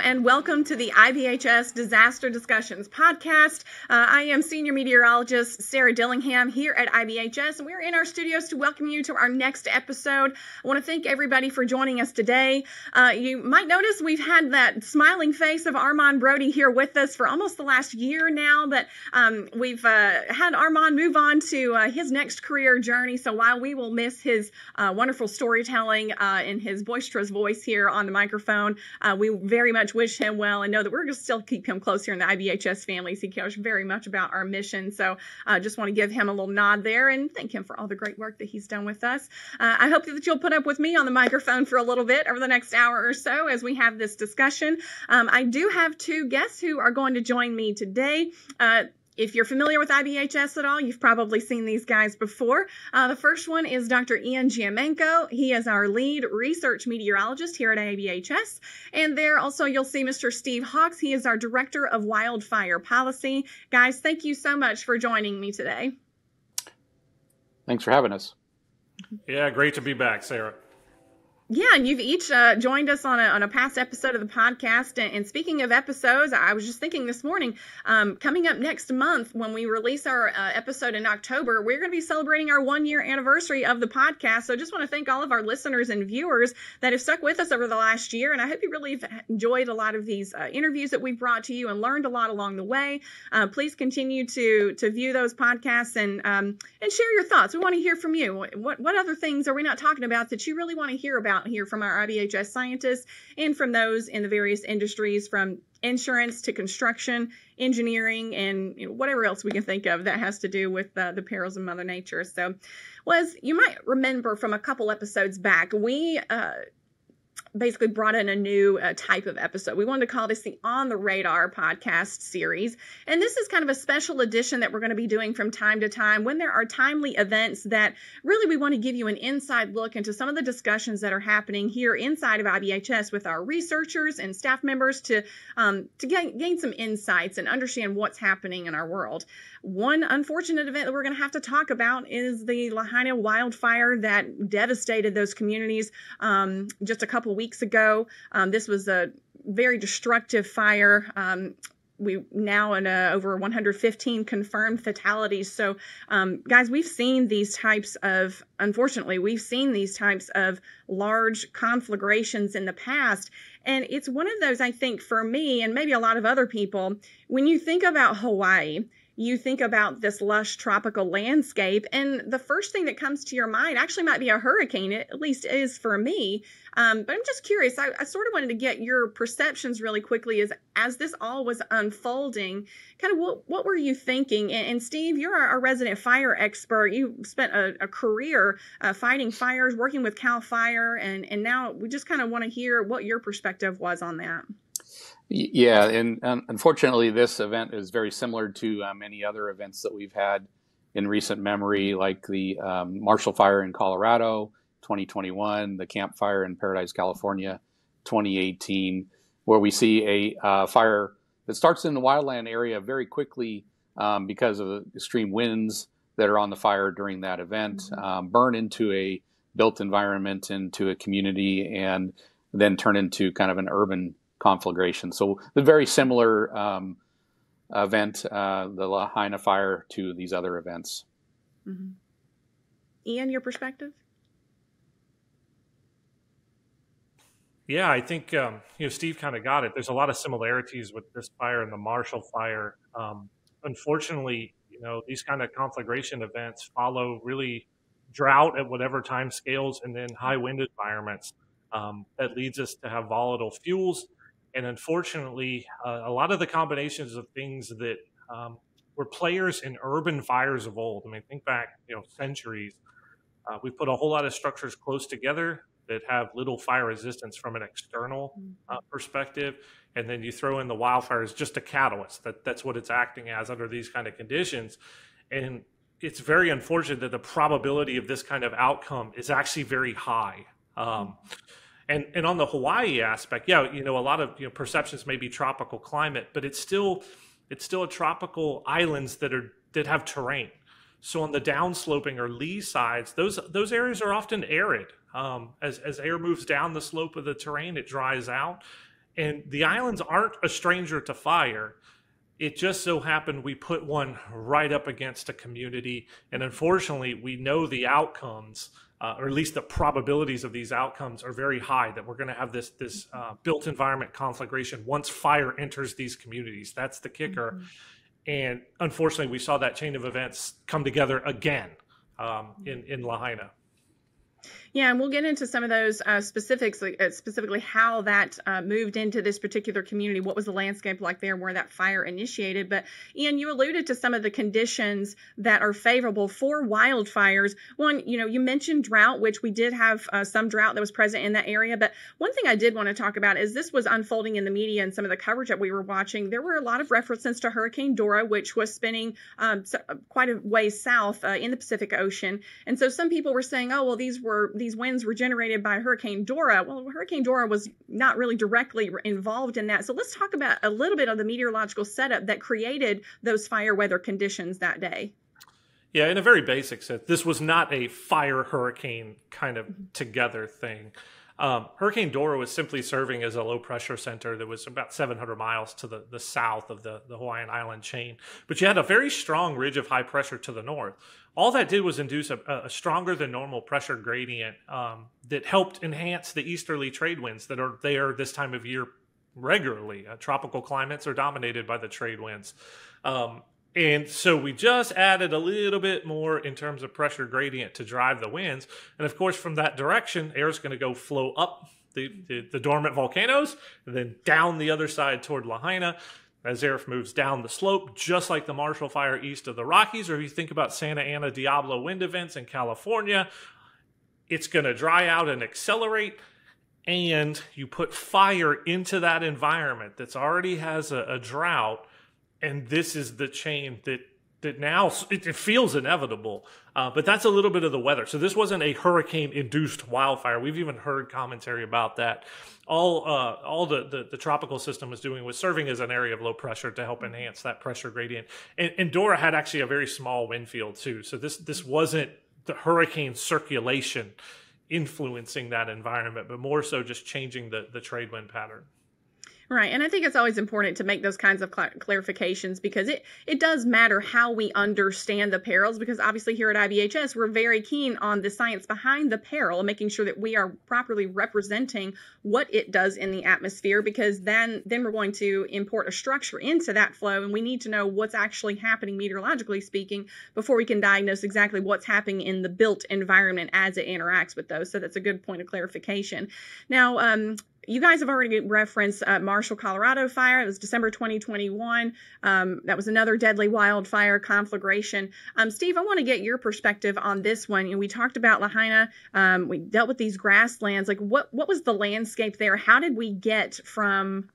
and welcome to the IBHS Disaster Discussions podcast. I am Senior Meteorologist Sarah Dillingham here at IBHS, and we're in our studios to welcome you to our next episode. I want to thank everybody for joining us today. You might notice we've had that smiling face of Armand Brody here with us for almost the last year now, but we've had Armand move on to his next career journey. So while we will miss his wonderful storytelling and his boisterous voice here on the microphone, we very much wish him well and know that we're going to still keep him close here in the IBHS families. He cares very much about our mission. So I just want to give him a little nod there and thank him for all the great work that he's done with us. I hope that you'll put up with me on the microphone for a little bit over the next hour or so as we have this discussion. I do have two guests who are going to join me today. If you're familiar with IBHS at all, you've probably seen these guys before. The first one is Dr. Ian Giamenko. He is our lead research meteorologist here at IBHS. And there also you'll see Mr. Steve Hawks. He is our director of wildfire policy. Guys, thank you so much for joining me today. Thanks for having us. Yeah, great to be back, Sarah. Yeah, and you've each joined us on a past episode of the podcast. And speaking of episodes, I was just thinking this morning, coming up next month when we release our episode in October, we're going to be celebrating our 1-year anniversary of the podcast. So just want to thank all of our listeners and viewers that have stuck with us over the last year. And I hope you really have enjoyed a lot of these interviews that we've brought to you and learned a lot along the way. Please continue to view those podcasts and share your thoughts. We want to hear from you. What other things are we not talking about that you really want to hear about here from our IBHS scientists and from those in the various industries, from insurance to construction, engineering, and whatever else we can think of that has to do with the perils of Mother Nature. So, well, as you might remember from a couple episodes back, we basically brought in a new type of episode. We wanted to call this the On the Radar podcast series. And this is kind of a special edition that we're going to be doing from time to time when there are timely events that really we want to give you an inside look into some of the discussions that are happening here inside of IBHS with our researchers and staff members to gain some insights and understand what's happening in our world. One unfortunate event that we're going to have to talk about is the Lahaina wildfire that devastated those communities just a couple weeks ago. This was a very destructive fire. We now in over 115 confirmed fatalities. So, guys, unfortunately, we've seen these types of large conflagrations in the past. And it's one of those, I think, for me and maybe a lot of other people, when you think about Hawaii, you think about this lush tropical landscape, and the first thing that comes to your mind actually might be a hurricane. It at least is for me. But I'm just curious. I sort of wanted to get your perceptions really quickly as this all was unfolding. Kind of what were you thinking? And Steve, you're our resident fire expert. You spent a career fighting fires, working with CAL FIRE, and now we just kind of want to hear what your perspective was on that. Yeah, and unfortunately, this event is very similar to many other events that we've had in recent memory, like the Marshall Fire in Colorado, 2021, the Camp Fire in Paradise, California, 2018, where we see a fire that starts in the wildland area very quickly because of the extreme winds that are on the fire during that event, burn into a built environment, into a community, and then turn into kind of an urban conflagration. So a very similar event, the Lahaina fire, to these other events. Mm-hmm. Ian, your perspective? Yeah, I think Steve kind of got it. There's a lot of similarities with this fire and the Marshall Fire. Unfortunately, these kind of conflagration events follow really drought at whatever time scales and then high wind environments. That leads us to have volatile fuels. And unfortunately, a lot of the combinations of things that were players in urban fires of old. I mean, think back, centuries. We put a whole lot of structures close together that have little fire resistance from an external perspective. And then you throw in the wildfire as just a catalyst. That's what it's acting as under these kind of conditions. And it's very unfortunate that the probability of this kind of outcome is actually very high. And on the Hawaii aspect, a lot of perceptions may be tropical climate, but it's still a tropical islands that have terrain. So on the downsloping or lee sides, those areas are often arid. As air moves down the slope of the terrain, it dries out, And the islands aren't a stranger to fire. It just so happened we put one right up against a community. And unfortunately, we know the outcomes, or at least the probabilities of these outcomes are very high, that we're going to have this built environment conflagration once fire enters these communities. That's the kicker. Mm-hmm. And unfortunately, we saw that chain of events come together again in Lahaina. Yeah, and we'll get into some of those specifics, specifically how that moved into this particular community. What was the landscape like there where that fire initiated? But Ian, you alluded to some of the conditions that are favorable for wildfires. One, you mentioned drought, which we did have some drought that was present in that area. But one thing I did want to talk about is this was unfolding in the media and some of the coverage that we were watching. There were a lot of references to Hurricane Dora, which was spinning quite a ways south in the Pacific Ocean. And so some people were saying, oh, well, these winds were generated by Hurricane Dora. Well, Hurricane Dora was not really directly involved in that. So let's talk about a little bit of the meteorological setup that created those fire weather conditions that day. Yeah, in a very basic sense, this was not a fire hurricane kind of together thing. Hurricane Dora was simply serving as a low pressure center that was about 700 miles to the south of the Hawaiian island chain. But you had a very strong ridge of high pressure to the north. All that did was induce a stronger than normal pressure gradient that helped enhance the easterly trade winds that are there this time of year regularly. Tropical climates are dominated by the trade winds. And so we just added a little bit more in terms of pressure gradient to drive the winds. And of course, from that direction, air is going to go flow up the dormant volcanoes and then down the other side toward Lahaina as air moves down the slope, just like the Marshall Fire east of the Rockies. Or if you think about Santa Ana Diablo wind events in California, it's going to dry out and accelerate. And you put fire into that environment that's already has a drought. And this is the chain that now it feels inevitable. But that's a little bit of the weather. So this wasn't a hurricane-induced wildfire. We've even heard commentary about that. All the tropical system was doing was serving as an area of low pressure to help enhance that pressure gradient. And Dora had actually a very small wind field too. So this wasn't the hurricane circulation influencing that environment, but more so just changing the trade wind pattern. Right. And I think it's always important to make those kinds of clarifications because it does matter how we understand the perils, because obviously here at IBHS, we're very keen on the science behind the peril and making sure that we are properly representing what it does in the atmosphere, because then we're going to import a structure into that flow. And we need to know what's actually happening meteorologically speaking before we can diagnose exactly what's happening in the built environment as it interacts with those. So that's a good point of clarification. Now, you guys have already referenced Marshall, Colorado fire. It was December 2021. That was another deadly wildfire conflagration. Steve, I want to get your perspective on this one. We talked about Lahaina. We dealt with these grasslands. Like, what was the landscape there? How did we get from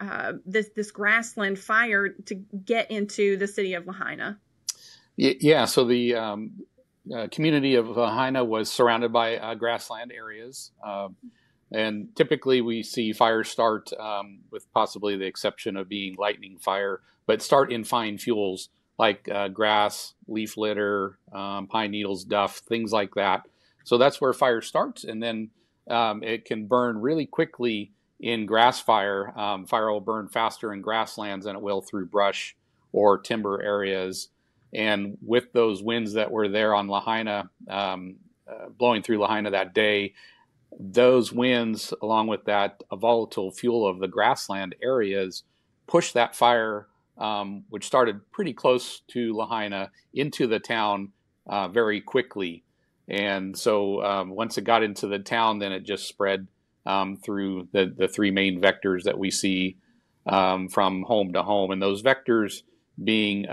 this grassland fire to get into the city of Lahaina? Yeah. So the community of Lahaina was surrounded by grassland areas. And typically we see fires start with possibly the exception of being lightning fire, but start in fine fuels like grass, leaf litter, pine needles, duff, things like that. So that's where fire starts. And then it can burn really quickly in grass fire. Fire will burn faster in grasslands than it will through brush or timber areas. And with those winds that were there on Lahaina, blowing through Lahaina that day, those winds, along with that volatile fuel of the grassland areas, pushed that fire, which started pretty close to Lahaina, into the town very quickly. And so once it got into the town, then it just spread through the three main vectors that we see from home to home. And those vectors being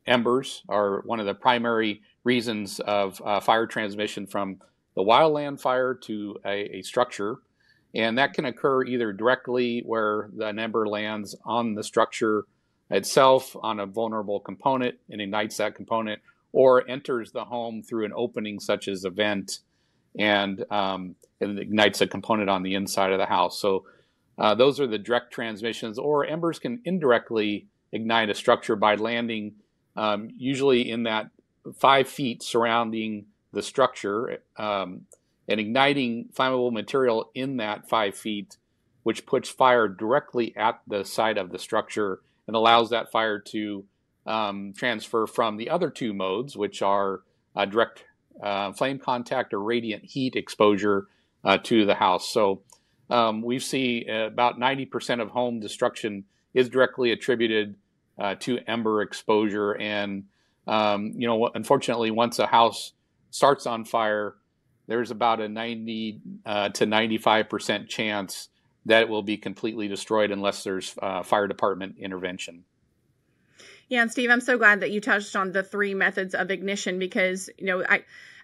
embers are one of the primary reasons of fire transmission from the wildland fire to a structure. And that can occur either directly where an ember lands on the structure itself on a vulnerable component and ignites that component, or enters the home through an opening such as a vent and it ignites a component on the inside of the house. So those are the direct transmissions. Or embers can indirectly ignite a structure by landing usually in that 5 feet surrounding the structure and igniting flammable material in that 5 feet which puts fire directly at the site of the structure and allows that fire to transfer from the other two modes, which are direct flame contact or radiant heat exposure to the house. So we see about 90% of home destruction is directly attributed to ember exposure. And, unfortunately, once a house starts on fire, there's about a 90 to 95% chance that it will be completely destroyed unless there's fire department intervention. Yeah, and Steve, I'm so glad that you touched on the three methods of ignition because,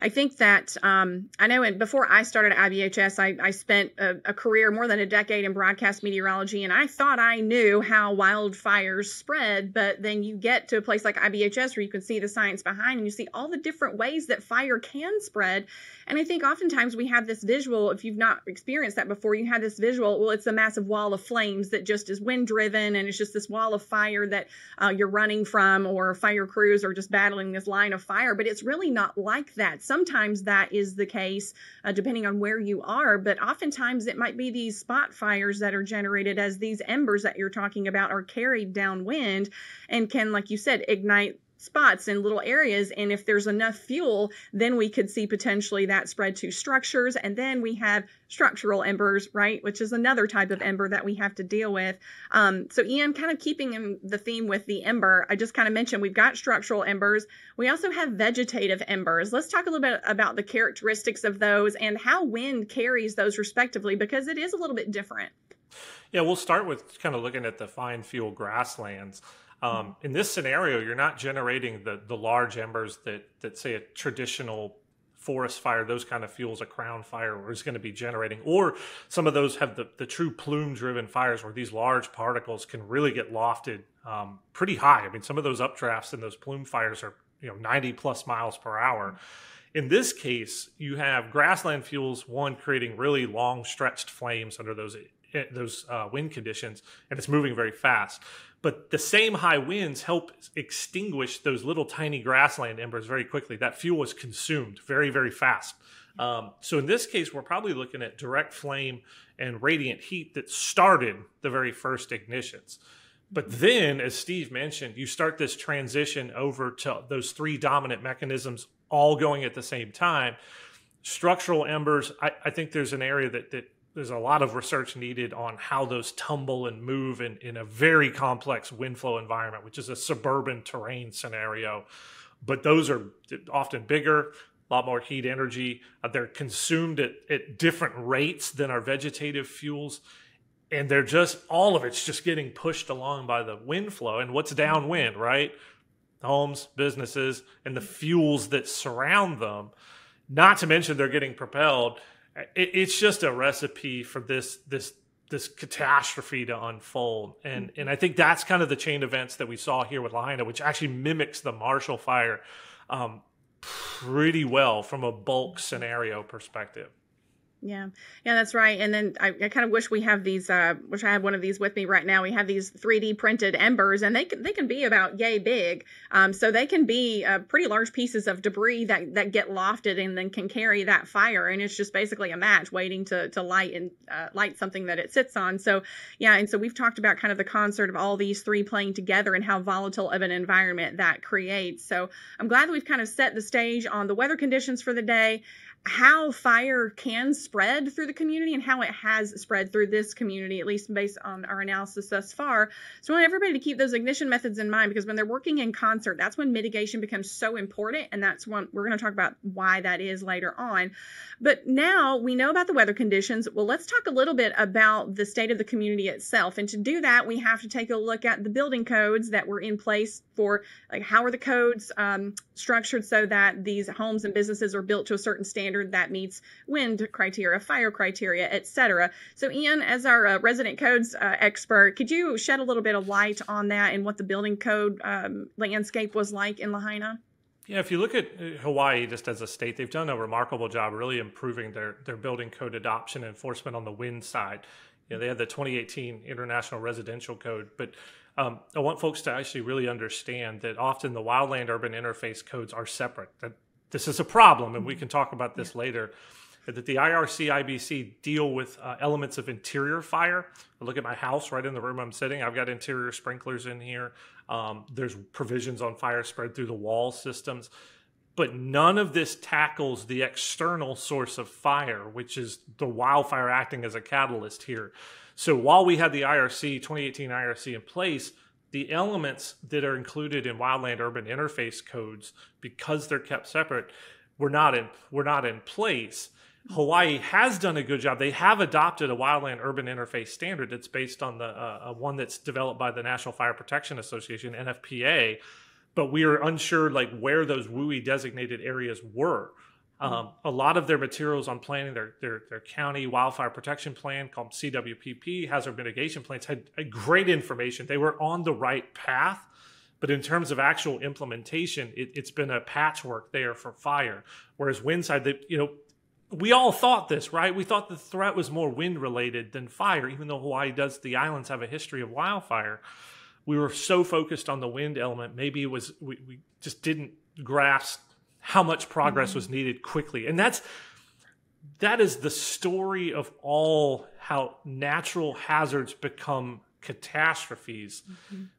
I think that I know before I started at IBHS, I spent a career more than a decade in broadcast meteorology, and I thought I knew how wildfires spread, but then you get to a place like IBHS where you can see the science behind and you see all the different ways that fire can spread. And I think oftentimes we have this visual, if you've not experienced that before, you have this visual, well, it's a massive wall of flames that just is wind driven, and it's just this wall of fire that you're running from, or fire crews are just battling this line of fire, but it's really not like that. Sometimes that is the case, depending on where you are, but oftentimes it might be these spot fires that are generated as these embers that you're talking about are carried downwind and can, like you said, ignite spots in little areas. And if there's enough fuel, then we could see potentially that spread to structures. And then we have structural embers, right, which is another type of ember that we have to deal with. So Ian, kind of keeping in the theme with the ember, I just kind of mentioned we've got structural embers. We also have vegetative embers. Let's talk a little bit about the characteristics of those and how wind carries those respectively, because it is a little bit different. Yeah, we'll start with kind of looking at the fine fuel grasslands. In this scenario, you're not generating the large embers that say a traditional forest fire, those kind of fuels, a crown fire is going to be generating, or some of those have the true plume-driven fires where these large particles can really get lofted pretty high. I mean, some of those updrafts in those plume fires are 90 plus miles per hour. In this case, you have grassland fuels, one, creating really long stretched flames under those wind conditions, and it's moving very fast. But the same high winds help extinguish those little tiny grassland embers very quickly. That fuel is consumed very, very fast. So in this case, we're probably looking at direct flame and radiant heat that started the very first ignitions. But then, as Steve mentioned, you start this transition over to those three dominant mechanisms all going at the same time. Structural embers, I think there's an area that there's a lot of research needed on how those tumble and move in a very complex wind flow environment, which is a suburban terrain scenario. But those are often bigger, a lot more heat energy. They're consumed at different rates than our vegetative fuels. And they're just, all of it's just getting pushed along by the wind flow. And what's downwind, right? Homes, businesses, and the fuels that surround them. Not to mention they're getting propelled. It's just a recipe for this catastrophe to unfold. And I think that's kind of the chain events that we saw here with Lahaina, which actually mimics the Marshall Fire pretty well from a bulk scenario perspective. Yeah, that's right. And then I kind of wish we have these, wish I had one of these with me right now. We have these 3D printed embers, and they can be about yay big. So they can be pretty large pieces of debris that get lofted and then can carry that fire. And it's just basically a match waiting to light and light something that it sits on. So yeah, and so we've talked about kind of the concert of all these three playing together and how volatile of an environment that creates. So I'm glad that we've kind of set the stage on the weather conditions for the day, how fire can spread through the community and how it has spread through this community, at least based on our analysis thus far. So I want everybody to keep those ignition methods in mind, because when they're working in concert, that's when mitigation becomes so important. And that's when we're going to talk about why that is later on. But now we know about the weather conditions. Well, let's talk a little bit about the state of the community itself. And to do that, we have to take a look at the building codes that were in place for, like, how are the codes structured so that these homes and businesses are built to a certain standard that meets wind criteria, fire criteria, etc. So Ian, as our resident codes expert, could you shed a little bit of light on that and what the building code landscape was like in Lahaina? Yeah, if you look at Hawaii just as a state, they've done a remarkable job really improving their building code adoption and enforcement on the wind side. They had the 2018 International Residential Code, but I want folks to actually really understand that often the wildland urban interface codes are separate. That this is a problem, and we can talk about this later. that the IRC, IBC deal with elements of interior fire. I look at my house right in the room I'm sitting. I've got interior sprinklers in here. There's provisions on fire spread through the wall systems. But none of this tackles the external source of fire, which is the wildfire acting as a catalyst here. So while we had the IRC, 2018 IRC in place, the elements that are included in wildland urban interface codes, because they're kept separate, were not in place. Hawaii has done a good job. They have adopted a wildland urban interface standard that's based on the one that's developed by the National Fire Protection Association, NFPA, but we are unsure like where those WUI designated areas were. A lot of their materials on planning, their county wildfire protection plan called CWPP, hazard mitigation plans, had great information. They were on the right path, but in terms of actual implementation, it's been a patchwork there for fire. Whereas windside, we all thought this, right? We thought the threat was more wind related than fire, even though Hawaii does, the islands have a history of wildfire. We were so focused on the wind element, maybe it was we just didn't grasp how much progress was needed quickly. And that is the story of all how natural hazards become catastrophes.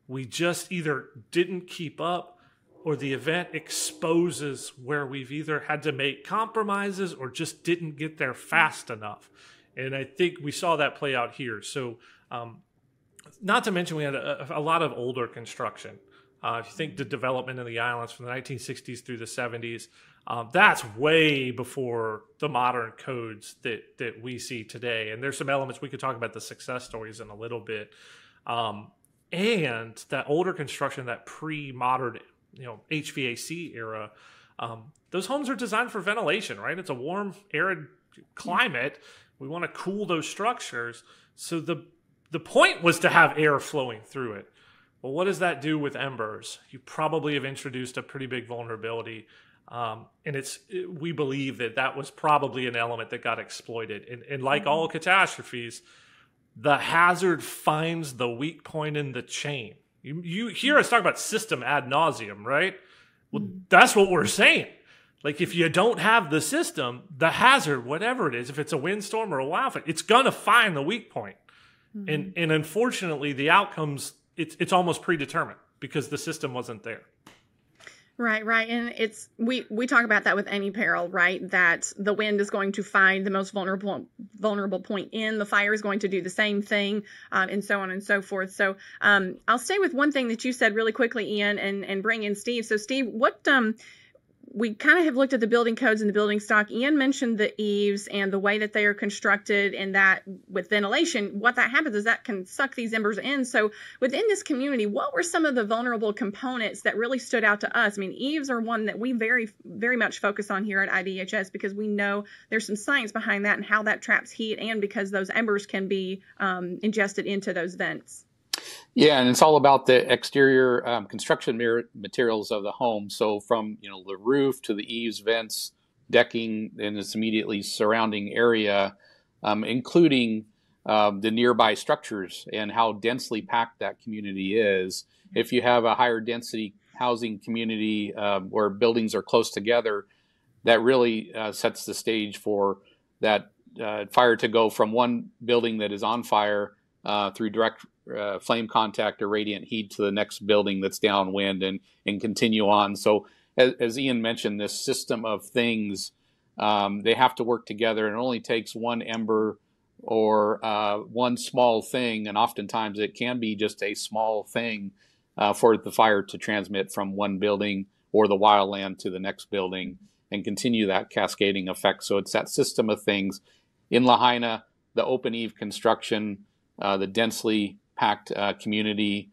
We just either didn't keep up, or the event exposes where we've either had to make compromises or just didn't get there fast enough. And I think we saw that play out here. So not to mention we had a lot of older construction. If you think the development in the islands from the 1960s through the 70s, that's way before the modern codes that we see today. And there's some elements we could talk about the success stories in a little bit. And that older construction, that pre-modern, HVAC era, those homes are designed for ventilation, right? It's a warm, arid climate. We want to cool those structures. So the point was to have air flowing through it. Well, what does that do with embers? You probably have introduced a pretty big vulnerability. And we believe that was probably an element that got exploited. And like all catastrophes, the hazard finds the weak point in the chain. You hear us talk about system ad nauseum, right? Well, that's what we're saying. Like if you don't have the system, the hazard, whatever it is, if it's a windstorm or a wildfire, it's going to find the weak point. And unfortunately, the outcomes, it's almost predetermined because the system wasn't there. Right. And we talk about that with any peril, right? That the wind is going to find the most vulnerable point in, the fire is going to do the same thing, and so on and so forth. So I'll stay with one thing that you said really quickly, Ian, and bring in Steve. So Steve, what we kind of have looked at the building codes and the building stock. Ian mentioned the eaves and the way that they are constructed, and that with ventilation, what that happens is that can suck these embers in. So within this community, what were some of the vulnerable components that really stood out to us? I mean, eaves are one that we very, very much focus on here at IBHS because we know there's some science behind that and how that traps heat, and because those embers can be ingested into those vents. Yeah, and it's all about the exterior construction materials of the home. So from the roof to the eaves, vents, decking, and its immediately surrounding area, including the nearby structures and how densely packed that community is. If you have a higher density housing community where buildings are close together, that really sets the stage for that fire to go from one building that is on fire through direct flame contact or radiant heat to the next building that's downwind and continue on. So as Ian mentioned, this system of things, they have to work together, and it only takes one ember or one small thing, and oftentimes it can be just a small thing for the fire to transmit from one building or the wildland to the next building and continue that cascading effect. So it's that system of things. In Lahaina, the open eave construction, the densely packed community,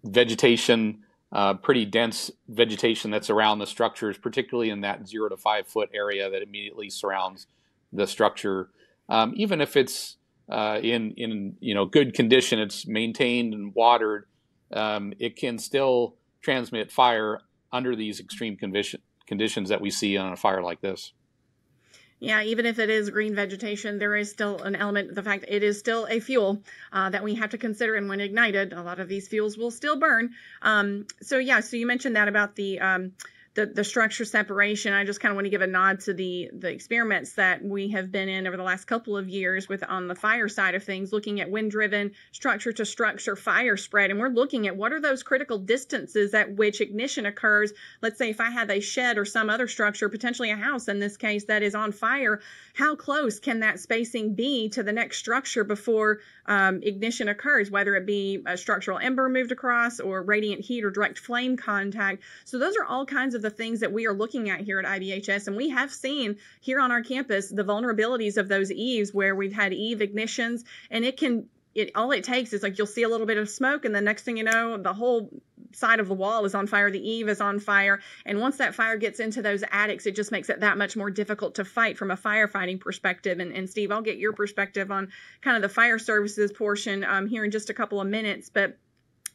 vegetation, pretty dense vegetation that's around the structures, particularly in that 0 to 5 foot area that immediately surrounds the structure. Even if it's in good condition, it's maintained and watered, it can still transmit fire under these extreme conditions that we see on a fire like this. Yeah, even if it is green vegetation, there is still an element, the fact that it is still a fuel that we have to consider. And when ignited, a lot of these fuels will still burn. So you mentioned that about the the structure separation, I just kind of want to give a nod to the experiments that we have been in over the last couple of years with on the fire side of things, looking at wind-driven structure to structure fire spread. And we're looking at what are those critical distances at which ignition occurs. Let's say if I have a shed or some other structure, potentially a house in this case, that is on fire, how close can that spacing be to the next structure before ignition occurs, whether it be a structural ember moved across or radiant heat or direct flame contact. So those are all kinds of the things that we are looking at here at IBHS. And we have seen here on our campus the vulnerabilities of those eaves where we've had eave ignitions, and all it takes is like you'll see a little bit of smoke, and the next thing you know, the whole side of the wall is on fire, the eave is on fire. And once that fire gets into those attics, it just makes it that much more difficult to fight from a firefighting perspective. And Steve, I'll get your perspective on kind of the fire services portion here in just a couple of minutes. But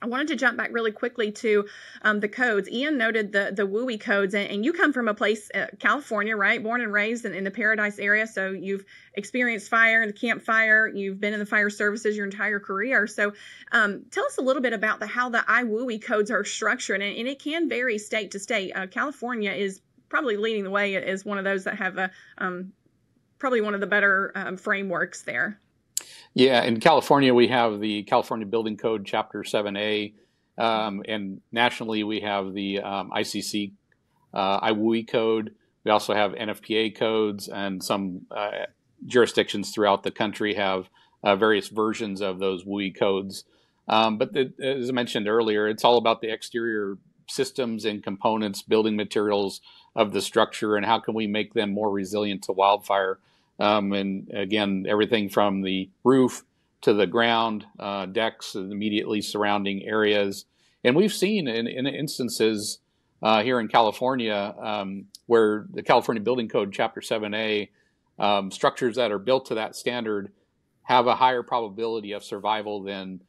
I wanted to jump back really quickly to the codes. Ian noted the WUI codes, and you come from a place, California, right? Born and raised in the Paradise area. So you've experienced fire, the campfire. You've been in the fire services your entire career. So tell us a little bit about how the IWUI codes are structured, and it can vary state to state. California is probably leading the way as one of those that have probably one of the better frameworks there. Yeah, in California, we have the California Building Code, Chapter 7A, and nationally, we have the ICC IWUI code. We also have NFPA codes, and some jurisdictions throughout the country have various versions of those WUI codes. But as I mentioned earlier, it's all about the exterior systems and components, building materials of the structure, and how can we make them more resilient to wildfire. And again, everything from the roof to the ground, decks, and immediately surrounding areas. And we've seen in instances here in California where the California Building Code, Chapter 7A, structures that are built to that standard have a higher probability of survival than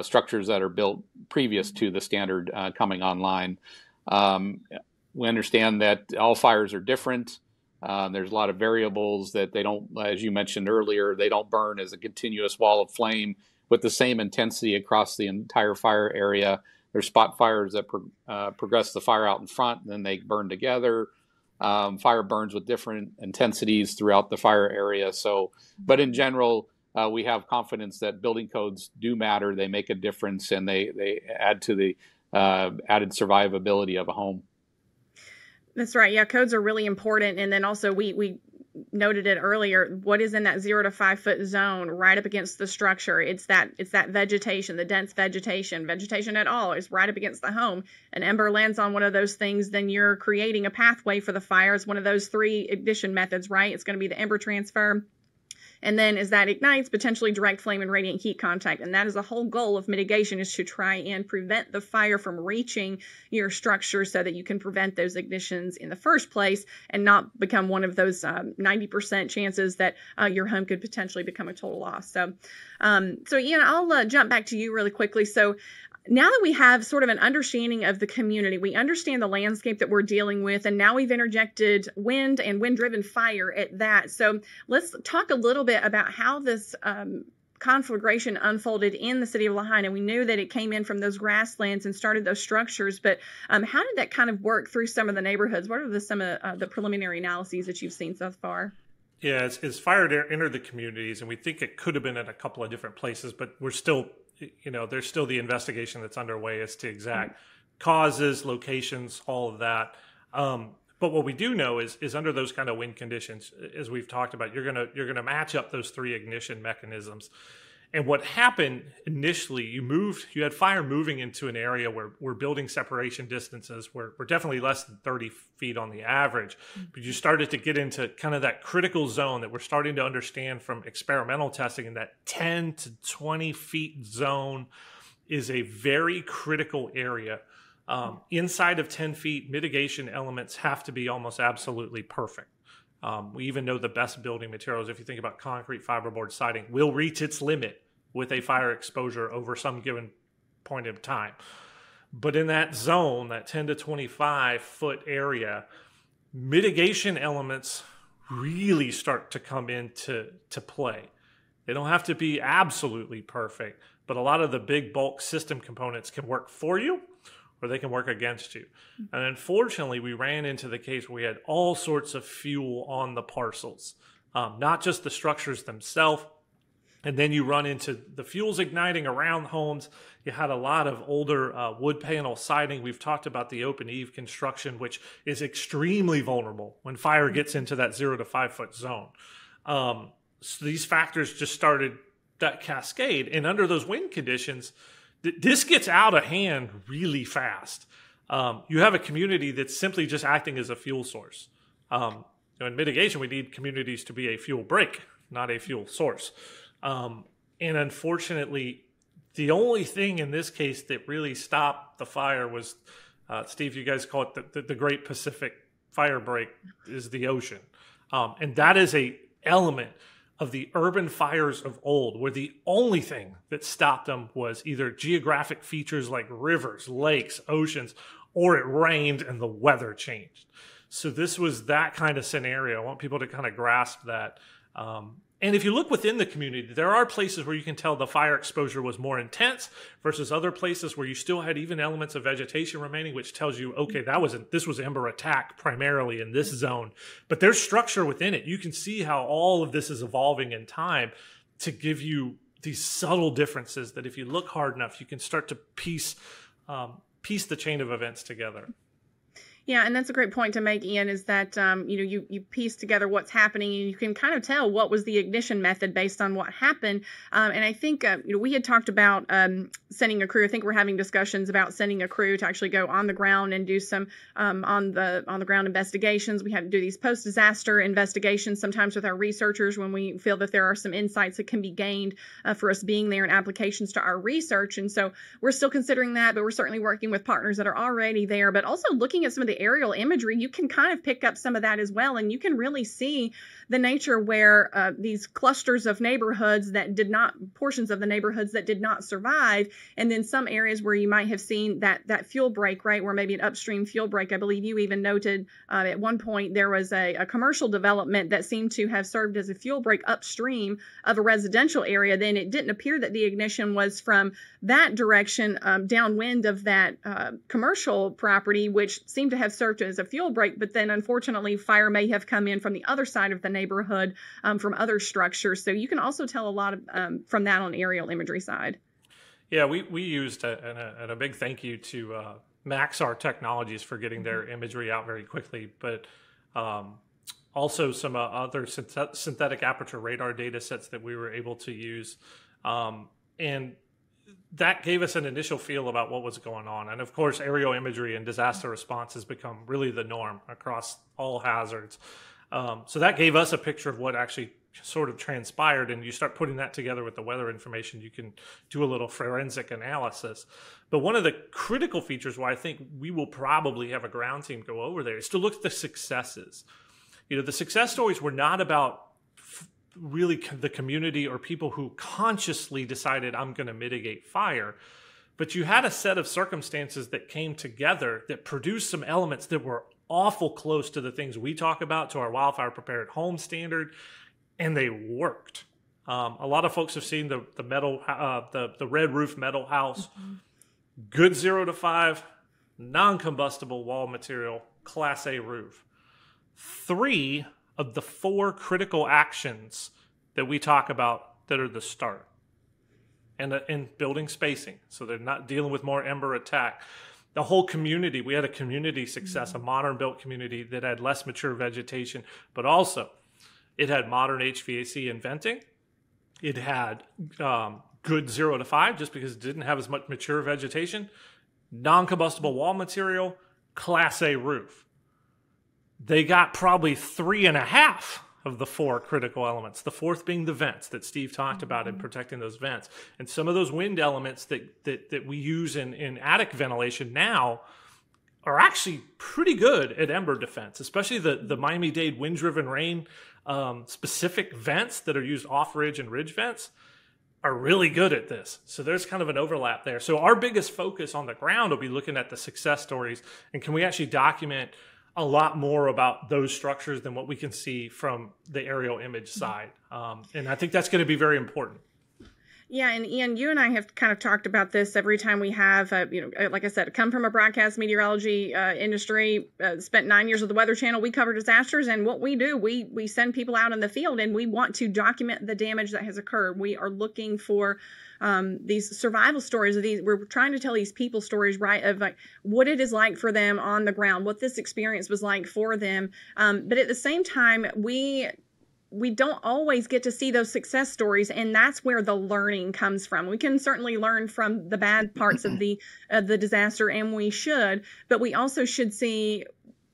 structures that are built previous to the standard coming online. We understand that all fires are different. There's a lot of variables that they don't, as you mentioned earlier, they don't burn as a continuous wall of flame with the same intensity across the entire fire area. There's spot fires that progress the fire out in front, and then they burn together. Fire burns with different intensities throughout the fire area. So, but in general, we have confidence that building codes do matter. They make a difference, and they add to the added survivability of a home. That's right. Yeah, codes are really important. And then also we noted it earlier, what is in that 0 to 5 foot zone right up against the structure? It's that vegetation, the dense vegetation at all is right up against the home. An ember lands on one of those things, then you're creating a pathway for the fire. It's one of those 3 ignition methods, right? It's going to be the ember transfer. And then as that ignites, potentially direct flame and radiant heat contact. And that is the whole goal of mitigation, is to try and prevent the fire from reaching your structure so that you can prevent those ignitions in the first place and not become one of those 90% chances that your home could potentially become a total loss. So Ian, I'll jump back to you really quickly. So now that we have sort of an understanding of the community, we understand the landscape that we're dealing with, and now we've interjected wind and wind-driven fire at that. So let's talk a little bit about how this conflagration unfolded in the city of Lahaina. We knew that it came in from those grasslands and started those structures, but how did that kind of work through some of the neighborhoods? What are some of the preliminary analyses that you've seen so far? Yeah, it's fire entered the communities, and we think it could have been in a couple of different places, but we're still, there's still the investigation that's underway as to exact causes, locations, all of that. But what we do know is under those kind of wind conditions, as we've talked about, you're gonna match up those 3 ignition mechanisms. And what happened initially, you had fire moving into an area where building separation distances were definitely less than 30 feet on the average. But you started to get into kind of that critical zone that we're starting to understand from experimental testing, and that 10 to 20 feet zone is a very critical area. Inside of 10 feet, mitigation elements have to be almost absolutely perfect. We even know the best building materials, if you think about concrete fiberboard siding, will reach its limit with a fire exposure over some given point of time. But in that zone, that 10 to 25 foot area, mitigation elements really start to come into play. They don't have to be absolutely perfect, but a lot of the big bulk system components can work for you, or they can work against you. And unfortunately, we ran into the case where we had all sorts of fuel on the parcels, not just the structures themselves. And then you run into the fuels igniting around homes. You had a lot of older wood panel siding. We've talked about the open eave construction, which is extremely vulnerable when fire gets into that 0 to 5 foot zone. So these factors just started that cascade. And under those wind conditions, this gets out of hand really fast. You have a community that's simply just acting as a fuel source. In mitigation, we need communities to be a fuel break, not a fuel source. And unfortunately, the only thing in this case that really stopped the fire was, Steve, you guys call it the Great Pacific Fire Break, is the ocean. And that is a element of the urban fires of old, where the only thing that stopped them was either geographic features like rivers, lakes, oceans, or it rained and the weather changed. So this was that kind of scenario. I want people to kind of grasp that. And if you look within the community, there are places where you can tell the fire exposure was more intense versus other places where you still had even elements of vegetation remaining, which tells you, okay, this was ember attack primarily in this zone. But there's structure within it. You can see how all of this is evolving in time to give you these subtle differences that if you look hard enough, you can start to piece the chain of events together. Yeah, and that's a great point to make, Ian, is that, you piece together what's happening and you can kind of tell what was the ignition method based on what happened. And I think, we had talked about sending a crew. I think we're having discussions about sending a crew to actually go on the ground and do some on the ground investigations. We have to do these post-disaster investigations sometimes with our researchers when we feel that there are some insights that can be gained for us being there and applications to our research. And so we're still considering that, but we're certainly working with partners that are already there, but also looking at some of the aerial imagery. You can kind of pick up some of that as well, and you can really see the nature where these clusters of neighborhoods portions of the neighborhoods that did not survive, and then some areas where you might have seen that fuel break, right, where maybe an upstream fuel break. I believe you even noted at one point there was a commercial development that seemed to have served as a fuel break upstream of a residential area. Then it didn't appear that the ignition was from that direction downwind of that commercial property, which seemed to have served as a fuel break, but then unfortunately fire may have come in from the other side of the neighborhood from other structures. So you can also tell a lot of from that on aerial imagery side. Yeah, we used and a big thank you to Maxar Technologies for getting their imagery out very quickly, but also some other synthetic aperture radar data sets that we were able to use. And that gave us an initial feel about what was going on. And of course, aerial imagery and disaster response has become really the norm across all hazards. So that gave us a picture of what actually sort of transpired. And you start putting that together with the weather information, you can do a little forensic analysis. But one of the critical features why I think we will probably have a ground team go over there is to look at the successes. The success stories were not about really the community or people who consciously decided I'm going to mitigate fire, but you had a set of circumstances that came together that produced some elements that were awful close to the things we talk about, to our wildfire prepared home standard, and they worked. A lot of folks have seen the metal, the red roof metal house, good 0 to 5, non-combustible wall material, Class A roof. 3 of the 4 critical actions that we talk about that are the start. And building spacing, so they're not dealing with more ember attack. The whole community, we had a community success, a modern built community that had less mature vegetation, but also it had modern HVAC and venting. It had good 0 to 5 just because it didn't have as much mature vegetation, non-combustible wall material, Class A roof. They got probably 3.5 of the 4 critical elements, the 4th being the vents that Steve talked about in protecting those vents. And some of those wind elements that we use in attic ventilation now are actually pretty good at ember defense, especially the Miami-Dade wind-driven rain specific vents that are used off-ridge and ridge vents are really good at this. So there's kind of an overlap there. So our biggest focus on the ground will be looking at the success stories, and can we actually document a lot more about those structures than what we can see from the aerial image side. And I think that's going to be very important. Yeah, and Ian, you and I have kind of talked about this every time we have, like I said, come from a broadcast meteorology industry, spent 9 years with the Weather Channel. We cover disasters, and what we do, we send people out in the field, and we want to document the damage that has occurred. We are looking for these survival stories of these. We're trying to tell these people stories, right, of like what it is like for them on the ground, what this experience was like for them. But at the same time, we don't always get to see those success stories, and that's where the learning comes from. We can certainly learn from the bad parts of the disaster, and we should, but we also should see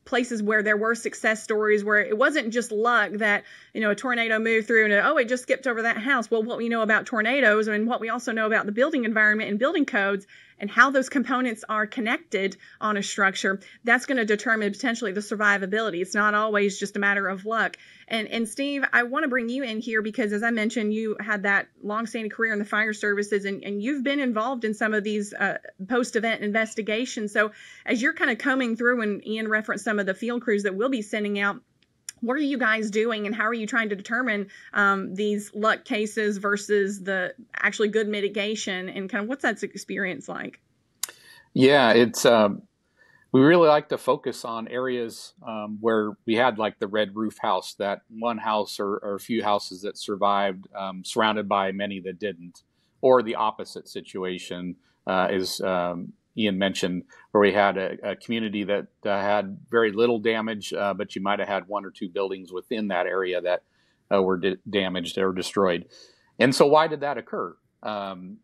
places where there were success stories, where it wasn't just luck that, a tornado moved through and it just skipped over that house. Well, what we know about tornadoes and what we also know about the building environment and building codes and how those components are connected on a structure, that's going to determine potentially the survivability. It's not always just a matter of luck. And Steve, I want to bring you in here because, as I mentioned, you had that longstanding career in the fire services, and you've been involved in some of these post-event investigations. So as you're kind of combing through, and Ian referenced some of the field crews that we'll be sending out, what are you guys doing, and how are you trying to determine these luck cases versus the actually good mitigation, and kind of what's that experience like? Yeah, it's we really like to focus on areas where we had like the red roof house, that one house or a few houses that survived, surrounded by many that didn't, or the opposite situation, is Ian mentioned, where we had a community that had very little damage, but you might have had one or two buildings within that area that were damaged or destroyed. And so why did that occur? The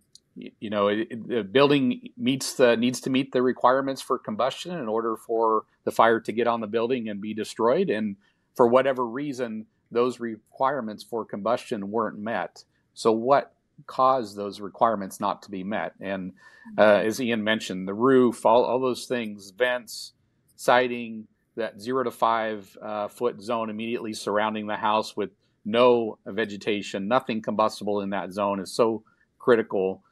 building needs to meet the requirements for combustion in order for the fire to get on the building and be destroyed. And for whatever reason, those requirements for combustion weren't met. So what caused those requirements not to be met? And as Ian mentioned, the roof, all those things, vents, siding, that 0 to 5 foot zone immediately surrounding the house with no vegetation, nothing combustible in that zone is so critical.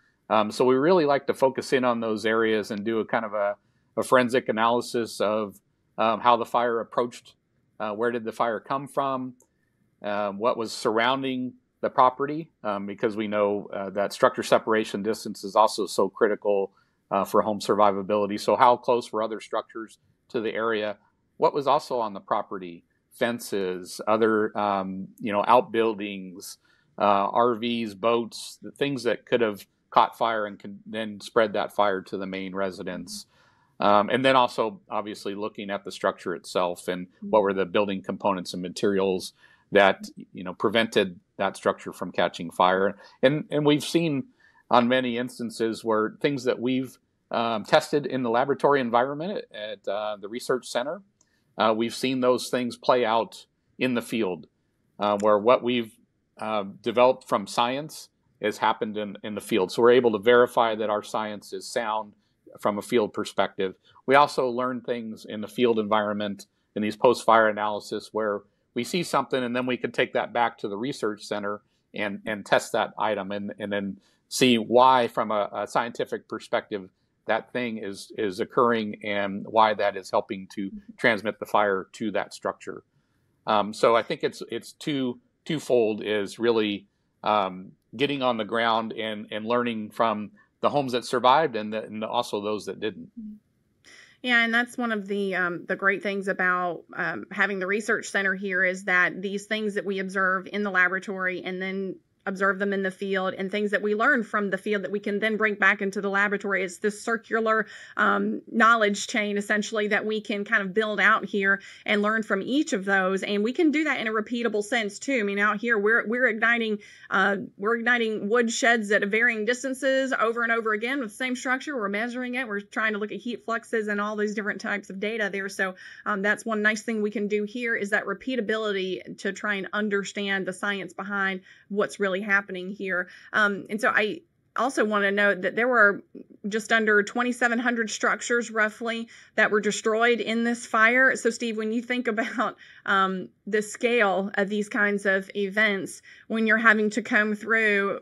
So we really like to focus in on those areas and do a kind of a forensic analysis of how the fire approached, where did the fire come from, what was surrounding the property, because we know that structure separation distance is also so critical for home survivability. So how close were other structures to the area? What was also on the property? Fences, other outbuildings, RVs, boats, the things that could have caught fire and can then spread that fire to the main residence. And then also obviously looking at the structure itself and what were the building components and materials that prevented that structure from catching fire. And we've seen on many instances where things that we've tested in the laboratory environment at the research center, we've seen those things play out in the field, where what we've developed from science has happened in the field. So we're able to verify that our science is sound from a field perspective. We also learn things in the field environment in these post-fire analysis where we see something and then we can take that back to the research center and test that item and then see why from a scientific perspective that thing is occurring and why that is helping to transmit the fire to that structure. So I think it's twofold, is really getting on the ground and learning from the homes that survived and also those that didn't. Yeah, and that's one of the great things about having the research center here, is that these things that we observe in the laboratory and then observe them in the field, and things that we learn from the field that we can then bring back into the laboratory. It's this circular knowledge chain, essentially, that we can kind of build out here and learn from each of those. And we can do that in a repeatable sense too. I mean, out here we're igniting wood sheds at varying distances over and over again with the same structure. We're measuring it. We're trying to look at heat fluxes and all these different types of data there. So that's one nice thing we can do here, is that repeatability to try and understand the science behind what's really happening here. And so I also want to note that there were just under 2,700 structures roughly that were destroyed in this fire. So Steve, when you think about the scale of these kinds of events, when you're having to comb through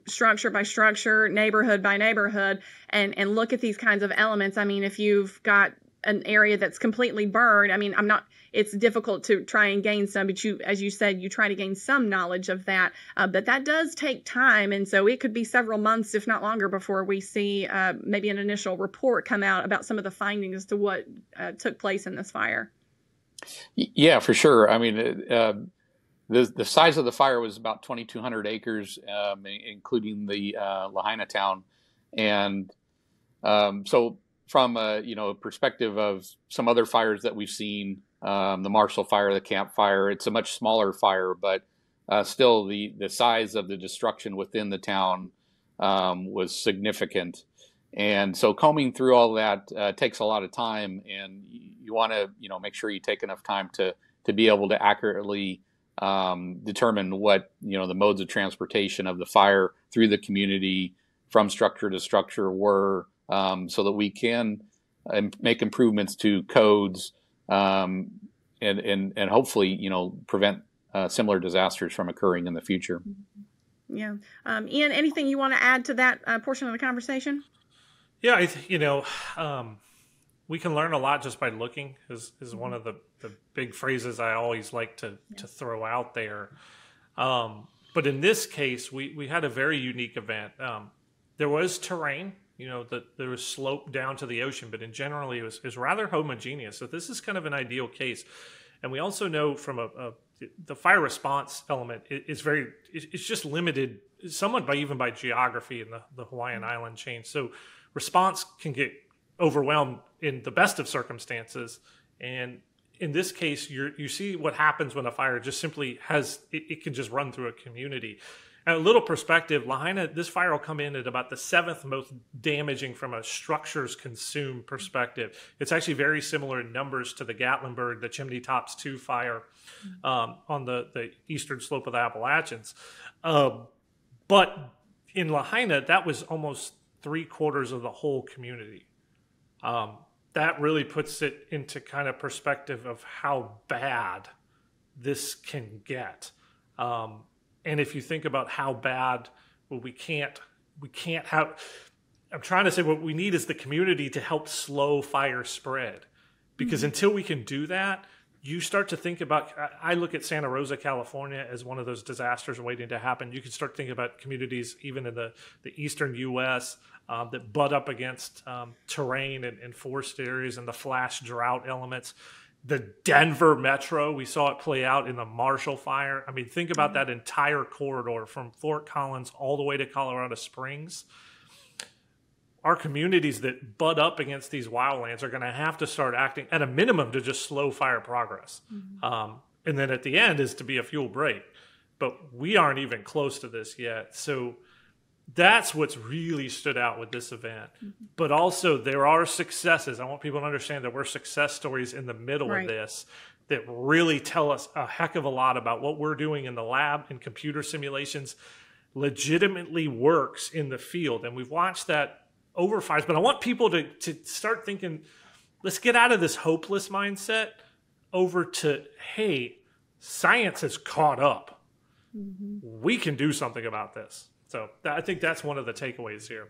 structure by structure, neighborhood by neighborhood, and look at these kinds of elements. I mean, if you've got an area that's completely burned. I mean, it's difficult to try and gain some, but as you said, you try to gain some knowledge of that. But that does take time. And so it could be several months, if not longer, before we see maybe an initial report come out about some of the findings as to what took place in this fire. Yeah, for sure. I mean, the size of the fire was about 2,200 acres, including the Lahaina town. And so from a perspective of some other fires that we've seen, the Marshall Fire, the Camp Fire, it's a much smaller fire, but still the size of the destruction within the town was significant. And so combing through all that takes a lot of time, and you want to make sure you take enough time to be able to accurately determine what the modes of transportation of the fire through the community from structure to structure were, so that we can make improvements to codes and hopefully prevent similar disasters from occurring in the future. Yeah. Ian, anything you want to add to that portion of the conversation? Yeah, we can learn a lot just by looking is one of the big phrases I always like to throw out there. But in this case, we had a very unique event. There was terrain, there was slope down to the ocean, but in generally it was rather homogeneous. So this is kind of an ideal case. And we also know from the fire response element it's just limited somewhat by geography in the Hawaiian island chain. So response can get overwhelmed in the best of circumstances. And in this case, you see what happens when a fire just simply it can just run through a community. And a little perspective, Lahaina, this fire will come in at about the 7th most damaging from a structures consumed perspective. It's actually very similar in numbers to the Gatlinburg, the Chimney Tops 2 fire on the eastern slope of the Appalachians. But in Lahaina, that was almost 3/4 of the whole community. That really puts it into kind of perspective of how bad this can get. And if you think about how bad, we can't have, I'm trying to say what we need is the community to help slow fire spread. Because until we can do that, you start to think about, I look at Santa Rosa, California as one of those disasters waiting to happen. You can start thinking about communities even in the eastern U.S. That butt up against terrain and forest areas and the flash drought elements. The Denver metro, we saw it play out in the Marshall Fire. I mean, think about that entire corridor from Fort Collins all the way to Colorado Springs. Our communities that butt up against these wildlands are going to have to start acting at a minimum to just slow fire progress. And then at the end is to be a fuel break. But we aren't even close to this yet. So that's what's really stood out with this event. But also there are successes. I want people to understand there were success stories in the middle of this that really tell us a heck of a lot about what we're doing in the lab and computer simulations legitimately works in the field. And we've watched that over fires. But I want people to start thinking, let's get out of this hopeless mindset over to, hey, science has caught up. We can do something about this. So I think that's one of the takeaways here.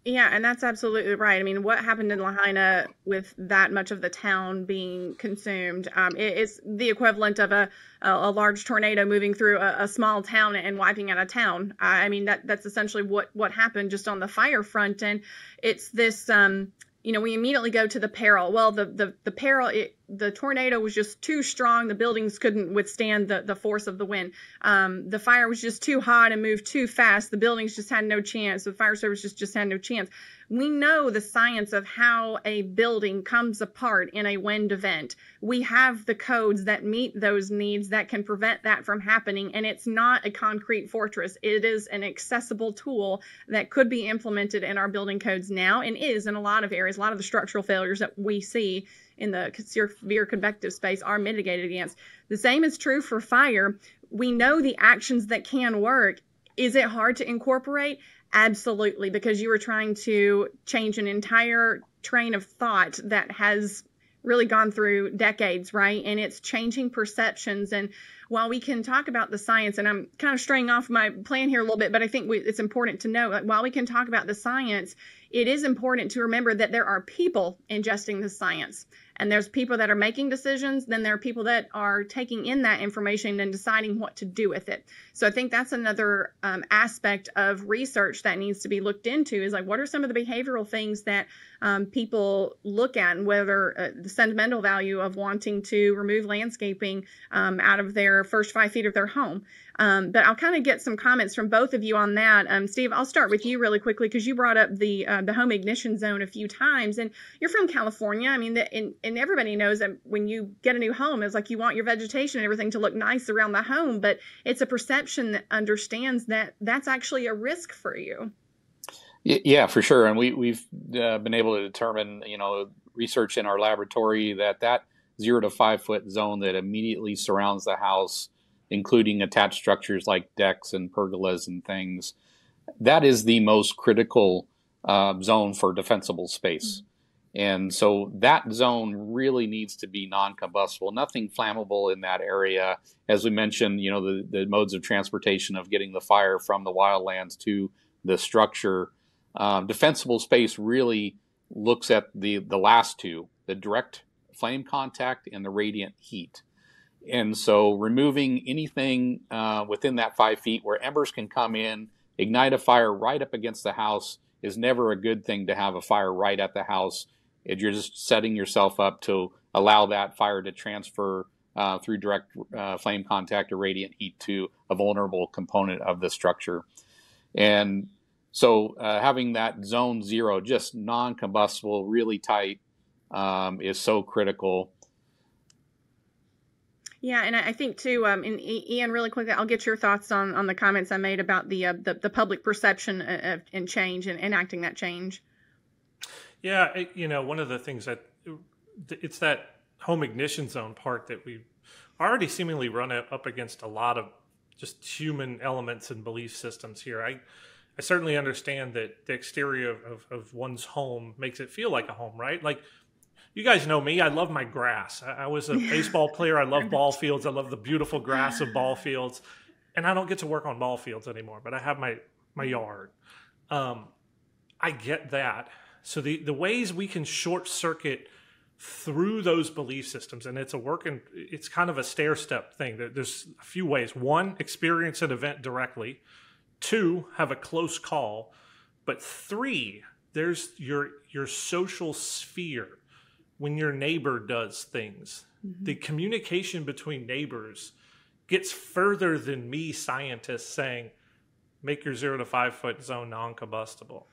Yeah, and that's absolutely right. I mean, what happened in Lahaina with that much of the town being consumed is the equivalent of a large tornado moving through a small town and wiping out a town. I mean, that's essentially what happened just on the fire front. And it's this, we immediately go to the peril. Well, the peril, the tornado was just too strong. The buildings couldn't withstand the force of the wind. The fire was just too hot and moved too fast. The buildings just had no chance. The fire service just had no chance. We know the science of how a building comes apart in a wind event. We have the codes that meet those needs that can prevent that from happening. And it's not a concrete fortress. It is an accessible tool that could be implemented in our building codes now and is in a lot of areas. A lot of the structural failures that we see in the severe convective space are mitigated against. The same is true for fire. We know the actions that can work. Is it hard to incorporate? Absolutely, because you are trying to change an entire train of thought that has really gone through decades, right? And it's changing perceptions. And while we can talk about the science, and I'm kind of straying off my plan here a little bit, but I think it's important to know, while we can talk about the science, it is important to remember that there are people ingesting the science. And there's people that are making decisions, then there are people that are taking in that information and deciding what to do with it. So I think that's another aspect of research that needs to be looked into, is like, what are some of the behavioral things that people look at, and whether the sentimental value of wanting to remove landscaping out of their first 5 feet of their home. But I'll kind of get some comments from both of you on that. Steve, I'll start with you really quickly, because you brought up the home ignition zone a few times, and you're from California. I mean, and everybody knows that when you get a new home, it's like you want your vegetation and everything to look nice around the home, but it's a perception that understands that that's actually a risk for you. Yeah, for sure. And we've been able to determine, research in our laboratory that 0 to 5 foot zone that immediately surrounds the house, including attached structures like decks and pergolas and things, that is the most critical zone for defensible space. And so that zone really needs to be non-combustible, nothing flammable in that area. As we mentioned, the modes of transportation of getting the fire from the wildlands to the structure. Defensible space really looks at the last two, the direct flame contact and the radiant heat. And so removing anything within that 5 feet where embers can come in, ignite a fire right up against the house, is never a good thing to have a fire right at the house. You're just setting yourself up to allow that fire to transfer through direct flame contact or radiant heat to a vulnerable component of the structure. And so having that zone 0, just non-combustible, really tight, is so critical. Yeah, and I think too, and Ian, really quickly, I'll get your thoughts on the comments I made about the public perception and change and enacting that change. Yeah, one of the things that it's that home ignition zone part that we already seemingly run up against a lot of just human elements and belief systems here. I certainly understand that the exterior of one's home makes it feel like a home, right? Like, you guys know me, I love my grass. I was a baseball player. I love ball fields. I love the beautiful grass of ball fields. And I don't get to work on ball fields anymore, but I have my yard. I get that. So the ways we can short circuit through those belief systems, and it's kind of a stair step thing. There's a few ways. 1, experience an event directly. 2, have a close call. But 3, there's your social sphere. When your neighbor does things, the communication between neighbors gets further than me, scientists, saying, make your 0 to 5 foot zone non-combustible.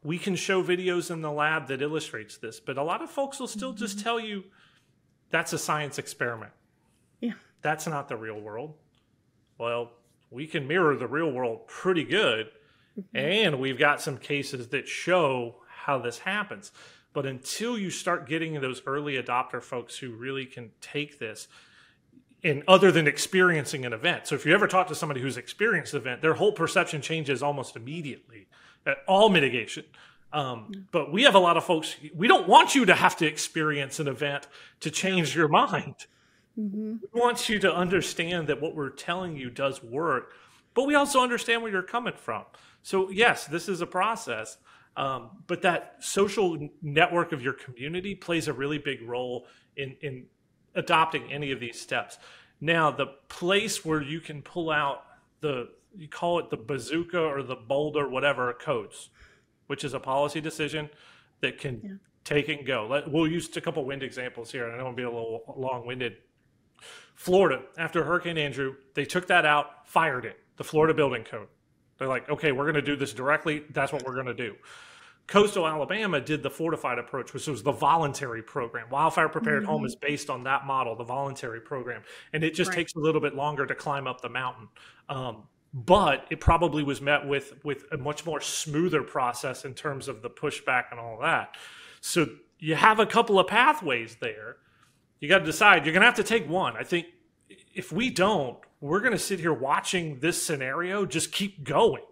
We can show videos in the lab that illustrates this, but a lot of folks will still just tell you that's a science experiment. Yeah. That's not the real world. Well, we can mirror the real world pretty good, and we've got some cases that show how this happens. But until you start getting those early adopter folks who really can take this, and other than experiencing an event. So if you ever talk to somebody who's experienced an event, their whole perception changes almost immediately at all mitigation. But we have a lot of folks, we don't want you to have to experience an event to change your mind. We want you to understand that what we're telling you does work, but we also understand where you're coming from. So yes, this is a process. But that social network of your community plays a really big role in adopting any of these steps. Now, the place where you can pull out you call it the bazooka or the boulder, whatever, codes, which is a policy decision that can take and go. We'll use a couple wind examples here, and I don't want to be a little long-winded. Florida, after Hurricane Andrew, they took that out, fired it, the Florida Building Code. They're like, okay, we're going to do this directly. That's what we're going to do. Coastal Alabama did the fortified approach, which was the voluntary program. Wildfire Prepared Home is based on that model, the voluntary program. And it just takes a little bit longer to climb up the mountain. But it probably was met with a much more smoother process in terms of the pushback and all that. So you have a couple of pathways there. You got to decide. You're going to have to take one. I think if we don't, we're going to sit here watching this scenario just keep going.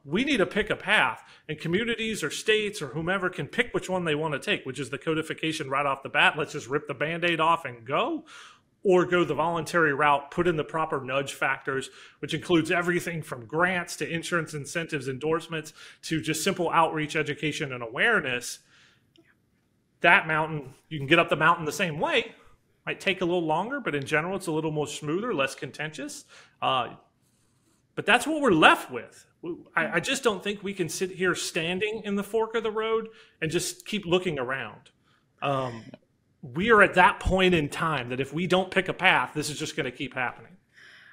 We need to pick a path, and communities or states or whomever can pick which one they want to take, which is the codification right off the bat. Let's just rip the Band-Aid off and go. or go the voluntary route, put in the proper nudge factors, which includes everything from grants to insurance incentives, endorsements, to just simple outreach, education, and awareness. That mountain, you can get up the mountain the same way. Might take a little longer, but in general, it's a little more smoother, less contentious. But that's what we're left with. I just don't think we can sit here standing in the fork of the road and just keep looking around. We are at that point in time that if we don't pick a path, this is just going to keep happening.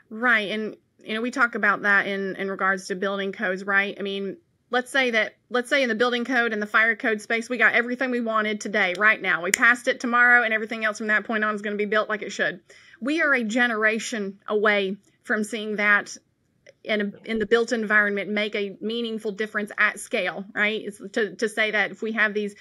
Right. And, we talk about that in regards to building codes, right? I mean, let's say in the building code and the fire code space, we got everything we wanted today, right now. We passed it tomorrow, and everything else from that point on is going to be built like it should. We are a generation away from seeing that in the built environment make a meaningful difference at scale, right? It's to say that if we have these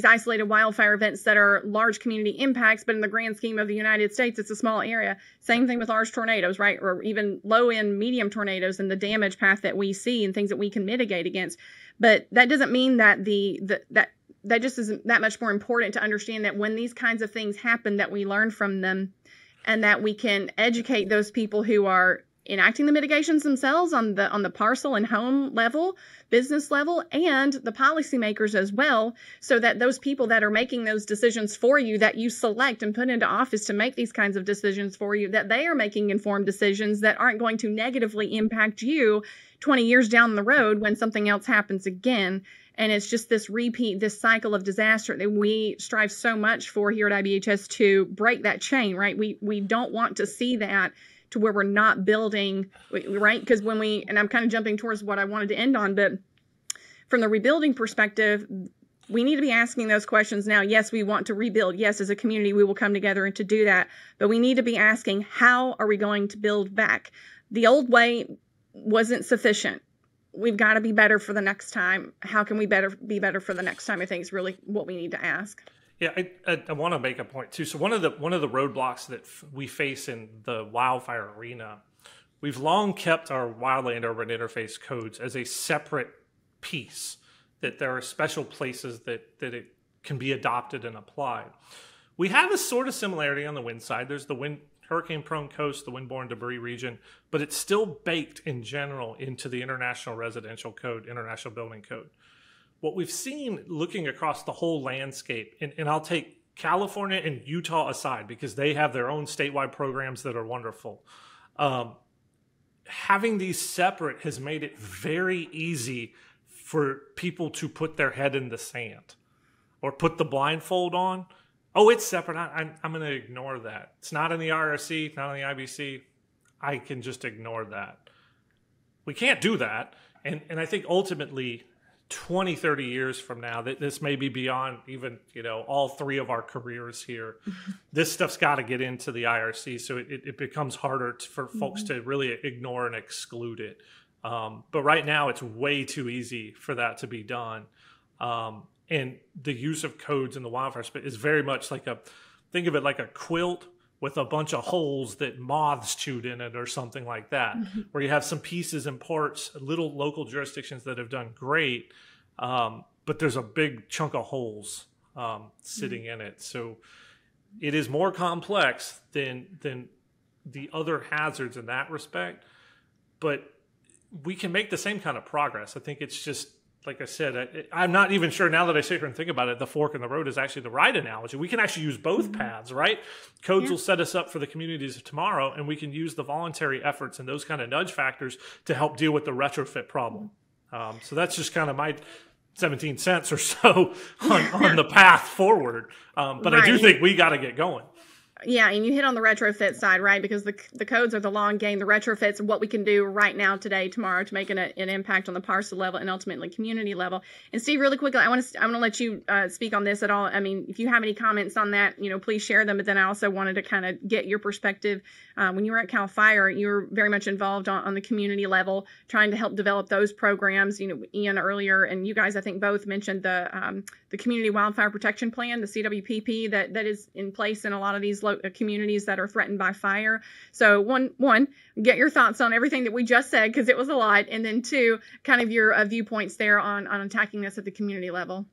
isolated wildfire events that are large community impacts, but in the grand scheme of the United States, it's a small area. Same thing with large tornadoes, right? Or even low end medium tornadoes and the damage path that we see and things that we can mitigate against. But that doesn't mean that that just isn't that much more important to understand that when these kinds of things happen, that we learn from them and that we can educate those people who are enacting the mitigations themselves on the parcel and home level, business level, and the policymakers as well, so that those people that are making those decisions for you, that you select and put into office to make these kinds of decisions for you, that they are making informed decisions that aren't going to negatively impact you 20 years down the road when something else happens again. And it's just this cycle of disaster that we strive so much for here at IBHS to break that chain, right? We don't want to see that to where we're not building, right? Because and I'm kind of jumping towards what I wanted to end on, but from the rebuilding perspective, we need to be asking those questions now. Yes, we want to rebuild. Yes, as a community, we will come together and to do that. But we need to be asking, how are we going to build back? The old way wasn't sufficient. We've got to be better for the next time. How can we be better for the next time? I think is really what we need to ask. Yeah, I want to make a point too. So one of the roadblocks that we face in the wildfire arena, we've long kept our wildland-urban interface codes as a separate piece, that there are special places that it can be adopted and applied. We have a sort of similarity on the wind side. There's the hurricane-prone coast, the windborne debris region, but it's still baked in general into the International Residential Code, International Building Code. What we've seen looking across the whole landscape, and I'll take California and Utah aside because they have their own statewide programs that are wonderful. Having these separate has made it very easy for people to put their head in the sand or put the blindfold on. Oh, it's separate. I'm going to ignore that. It's not in the IRC, not in the IBC. I can just ignore that. We can't do that. And I think ultimately 20, 30 years from now, that this may be beyond even, all three of our careers here. This stuff's got to get into the IRC, so it becomes harder for folks to really ignore and exclude it. But right now, it's way too easy for that to be done. And the use of codes in the wildfire space is very much think of it like a quilt with a bunch of holes that moths chewed in it or something like that, where you have some pieces and parts, little local jurisdictions that have done great, but there's a big chunk of holes sitting in it. So it is more complex than the other hazards in that respect, but we can make the same kind of progress. I think it's just, like I said, I'm not even sure now that I sit here and think about it, the fork in the road is actually the right analogy. We can actually use both paths, right? Codes will set us up for the communities of tomorrow, and we can use the voluntary efforts and those kind of nudge factors to help deal with the retrofit problem. So that's just kind of my 17 cents or so on the path forward. But right. I do think we got to get going. Yeah, and you hit on the retrofit side, right? Because the codes are the long game. The retrofits are what we can do right now, today, tomorrow, to make an impact on the parcel level and ultimately community level. And Steve, really quickly, I'm going to let you speak on this at all. I mean, if you have any comments on that, please share them. But then I also wanted to kind of get your perspective. When you were at Cal Fire, you were very much involved on the community level, trying to help develop those programs. Ian earlier, and you guys, I think, both mentioned the Community Wildfire Protection Plan, the CWPP, that is in place in a lot of these communities that are threatened by fire. So one, get your thoughts on everything that we just said, because it was a lot. And then two, kind of your viewpoints there on attacking this at the community level.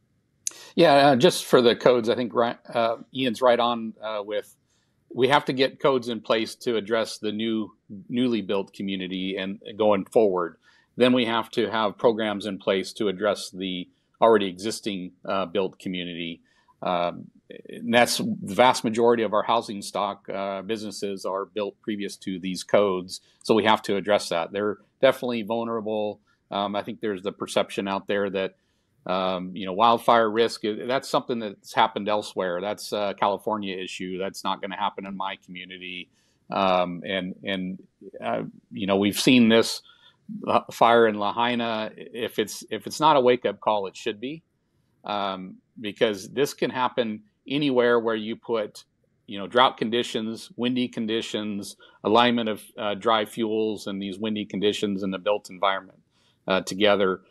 Yeah, just for the codes, I think Ian's right on with we have to get codes in place to address the newly built community and going forward. Then we have to have programs in place to address the already existing built community. And that's the vast majority of our housing stock. Businesses are built previous to these codes, so we have to address that. They're definitely vulnerable. I think there's the perception out there that wildfire risk, that's something that's happened elsewhere. That's a California issue. That's not going to happen in my community. We've seen this fire in Lahaina. If it's not a wake-up call, it should be, because this can happen anywhere where you put, drought conditions, windy conditions, alignment of dry fuels and these windy conditions in the built environment together.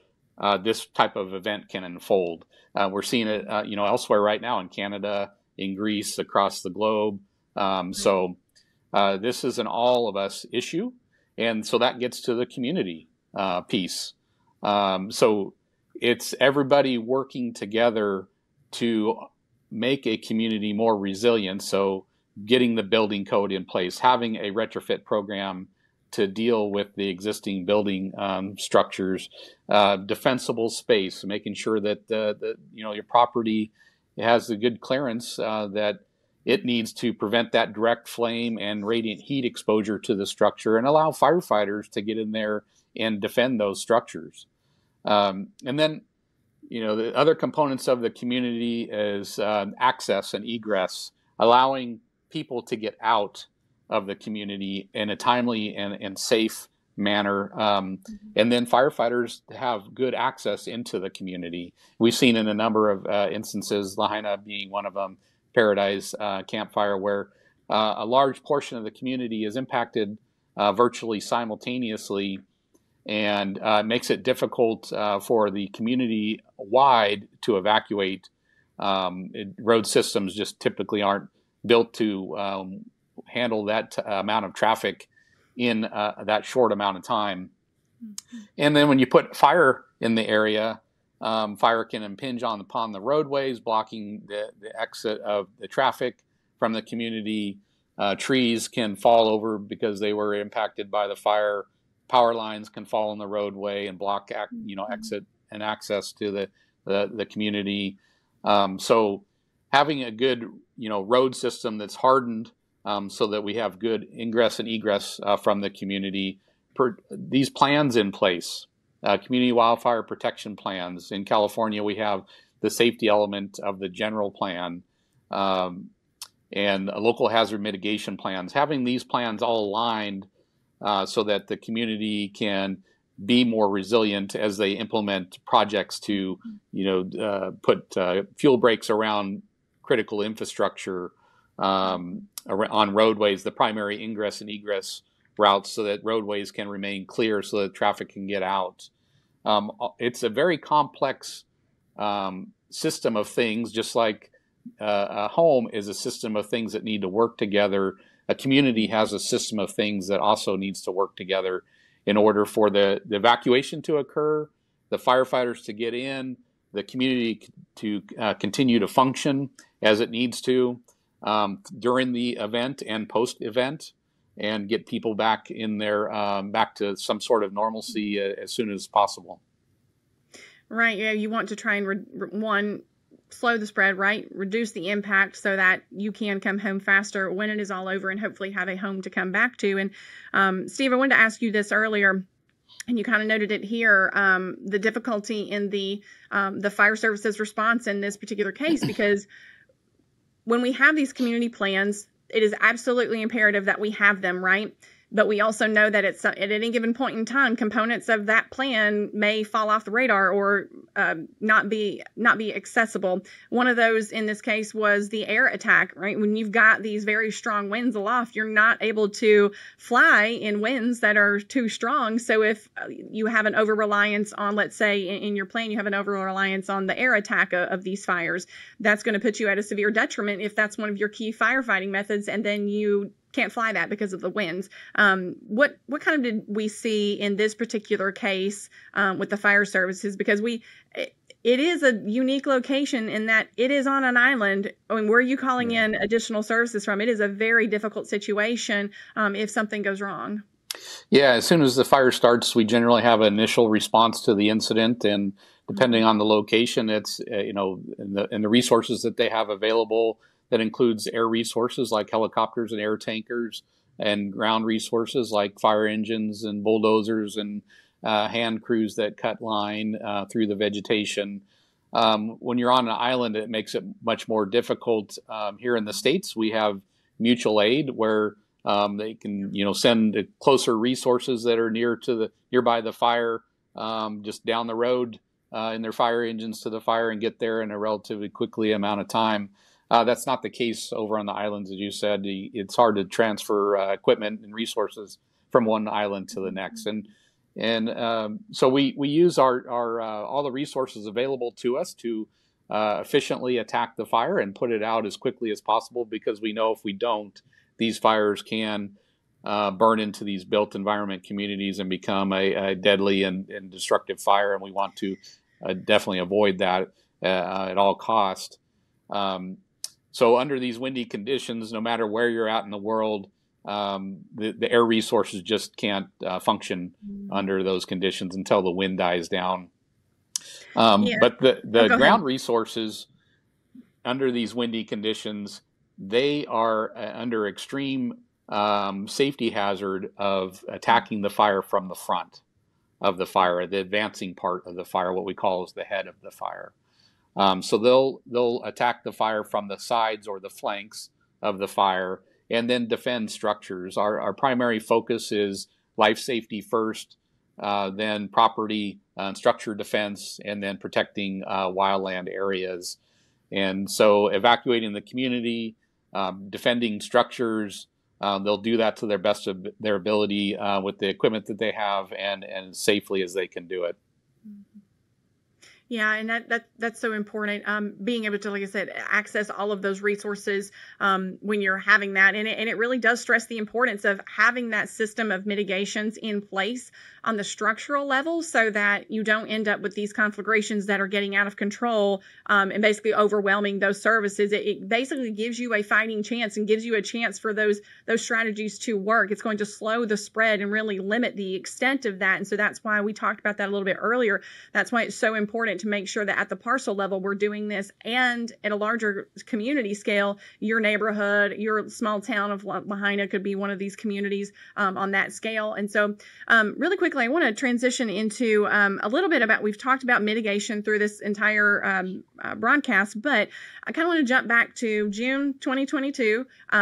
This type of event can unfold. We're seeing it, elsewhere right now in Canada, in Greece, across the globe. So this is an all of us issue. And so that gets to the community piece. So it's everybody working together to make a community more resilient. So getting the building code in place, having a retrofit program to deal with the existing building structures, defensible space, making sure that your property has the good clearance that it needs to prevent that direct flame and radiant heat exposure to the structure, and allow firefighters to get in there and defend those structures. And then, the other components of the community is access and egress, allowing people to get out of the community in a timely and safe manner. And then firefighters have good access into the community. We've seen in a number of instances, Lahaina being one of them, Paradise campfire, where a large portion of the community is impacted virtually simultaneously, and makes it difficult for the community wide to evacuate. Road systems just typically aren't built to handle that amount of traffic in that short amount of time. And then when you put fire in the area, fire can impinge upon the roadways, blocking the exit of the traffic from the community. Trees can fall over because they were impacted by the fire. Power lines can fall in the roadway and block exit and access to the community. So having a good road system that's hardened, so that we have good ingress and egress from the community. These plans in place, community wildfire protection plans. In California, we have the safety element of the general plan, and local hazard mitigation plans. Having these plans all aligned so that the community can be more resilient as they implement projects to, put fuel breaks around critical infrastructure, on roadways, the primary ingress and egress routes, so that roadways can remain clear so that traffic can get out. It's a very complex system of things, just like a home is a system of things that need to work together. A community has a system of things that also needs to work together in order for the evacuation to occur, the firefighters to get in, the community to continue to function as it needs to during the event and post-event, and get people back in there, back to some sort of normalcy as soon as possible. Right. Yeah. You want to try and slow the spread, right? Reduce the impact so that you can come home faster when it is all over, and hopefully have a home to come back to. And Steve, I wanted to ask you this earlier, and you kind of noted it here, the difficulty in the fire services response in this particular case, because when we have these community plans, it is absolutely imperative that we have them, right? But we also know that at any given point in time, components of that plan may fall off the radar or not be accessible. One of those in this case was the air attack, right? When you've got these very strong winds aloft, you're not able to fly in winds that are too strong. So if you have an over-reliance on, let's say in your plan, you have an over-reliance on the air attack of these fires, that's going to put you at a severe detriment if that's one of your key firefighting methods, and then you can't fly that because of the winds. What kind of did we see in this particular case with the fire services? Because it is a unique location in that it is on an island. I mean, where are you calling in additional services from? It is a very difficult situation if something goes wrong. Yeah, as soon as the fire starts, we generally have an initial response to the incident, and depending on the location, it's in the resources that they have available. That includes air resources like helicopters and air tankers, and ground resources like fire engines and bulldozers and hand crews that cut line through the vegetation. When you're on an island, it makes it much more difficult. Here in the States, we have mutual aid where they can, send closer resources that are nearby the fire, just down the road in their fire engines to the fire and get there in a relatively quickly amount of time. That's not the case over on the islands, as you said. It's hard to transfer equipment and resources from one island to the next, so we use our all the resources available to us to efficiently attack the fire and put it out as quickly as possible, because we know if we don't, these fires can burn into these built environment communities and become a deadly and destructive fire, and we want to definitely avoid that at all cost. So under these windy conditions, no matter where you're at in the world, the air resources just can't function under those conditions until the wind dies down. But the ground resources under these windy conditions, they are under extreme safety hazard of attacking the fire from the front of the fire, the advancing part of the fire, what we call is the head of the fire. So they'll attack the fire from the sides or the flanks of the fire, and then defend structures. Our primary focus is life safety first, then property and structure defense, and then protecting wildland areas. And so evacuating the community, defending structures, they'll do that to their best of their ability with the equipment that they have and as safely as they can do it. Yeah, and that's so important. Being able to, like I said, access all of those resources when you're having that, and it really does stress the importance of having that system of mitigations in place on the structural level, so that you don't end up with these conflagrations that are getting out of control and basically overwhelming those services. It basically gives you a fighting chance and gives you a chance for those strategies to work. It's going to slow the spread and really limit the extent of that. And so that's why we talked about that a little bit earlier. That's why it's so important to make sure that at the parcel level we're doing this, and at a larger community scale, your neighborhood, your small town of Lahaina could be one of these communities on that scale. And so really quickly, I want to transition into a little bit about, we've talked about mitigation through this entire broadcast, but I kind of want to jump back to June 2022. Here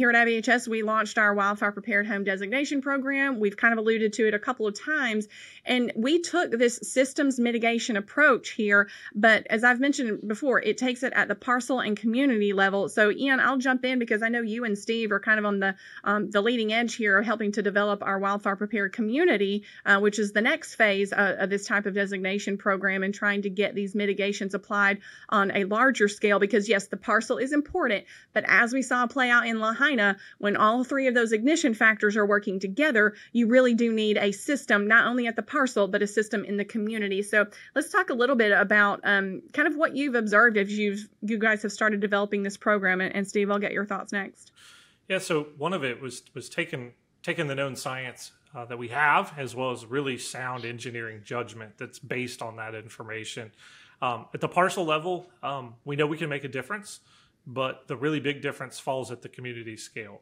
at IBHS, we launched our Wildfire Prepared Home Designation Program. We've kind of alluded to it a couple of times, and we took this systems mitigation approach here, but as I've mentioned before, it takes it at the parcel and community level. So Ian, I'll jump in because I know you and Steve are kind of on the leading edge here of helping to develop our Wildfire Prepared community, which is the next phase of this type of designation program, and trying to get these mitigations applied on a larger scale. Because yes, the parcel is important, but as we saw play out in Lahaina, when all three of those ignition factors are working together, you really do need a system, not only at the parcel, but a system in the community. So let's talk a little bit about kind of what you've observed as you guys have started developing this program. And Steve, I'll get your thoughts next. Yeah, so one of it was taking the known science that we have, as well as really sound engineering judgment that's based on that information. At the parcel level, we know we can make a difference, but the really big difference falls at the community scale.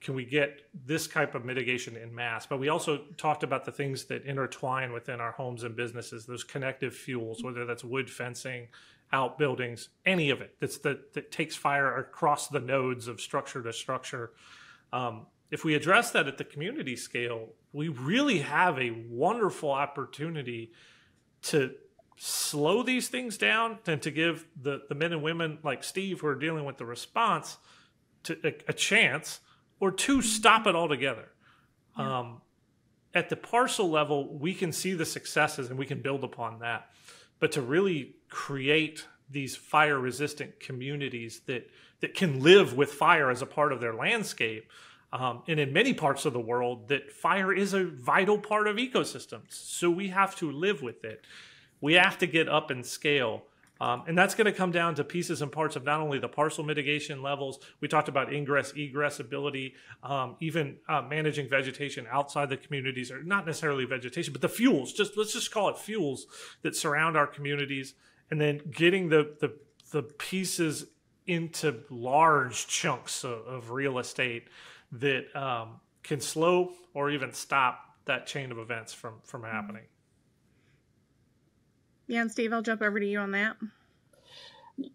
Can we get this type of mitigation in mass? But we also talked about the things that intertwine within our homes and businesses, those connective fuels, whether that's wood fencing, outbuildings, any of it that takes fire across the nodes of structure to structure. If we address that at the community scale, we really have a wonderful opportunity to slow these things down and to give the men and women like Steve who are dealing with the response to a chance, or to stop it altogether. Yeah. At the parcel level, we can see the successes and we can build upon that. But to really create these fire-resistant communities that can live with fire as a part of their landscape, and in many parts of the world, that fire is a vital part of ecosystems. So we have to live with it. we have to get up in scale. And that's going to come down to pieces and parts of not only the parcel mitigation levels. We talked about ingress, egress ability, even managing vegetation outside the communities, or not necessarily vegetation, but the fuels. Let's just call it fuels that surround our communities, and then getting the pieces into large chunks of real estate that can slow or even stop that chain of events from happening. Yeah, and Steve, I'll jump over to you on that.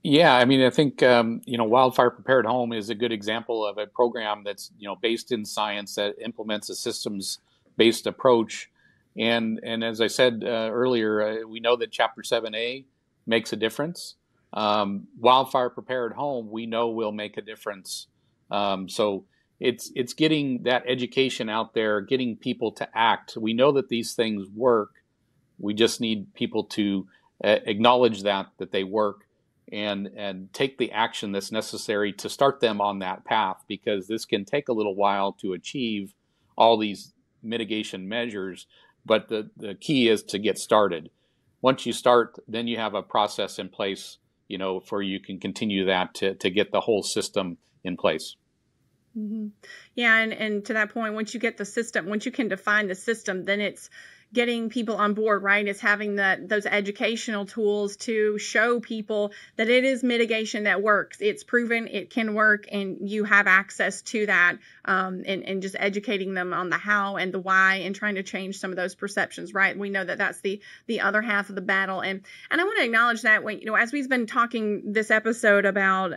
Yeah, I mean, I think Wildfire Prepared Home is a good example of a program that's based in science that implements a systems-based approach. And as I said earlier, we know that Chapter 7A makes a difference. Wildfire Prepared Home, we know will make a difference. So it's getting that education out there, getting people to act. We know that these things work. We just need people to acknowledge that they work and take the action that's necessary to start them on that path, because this can take a little while to achieve all these mitigation measures. But the key is to get started. Once you start, then you have a process in place, for you can continue that to get the whole system in place. Mm-hmm. Yeah, and to that point, once you get the system, once you can define the system, then it's getting people on board, right? It's having those educational tools to show people that it is mitigation that works. It's proven it can work, and you have access to that, and just educating them on the how and the why, and trying to change some of those perceptions, right? We know that that's the other half of the battle. And I want to acknowledge that when, as we've been talking this episode about,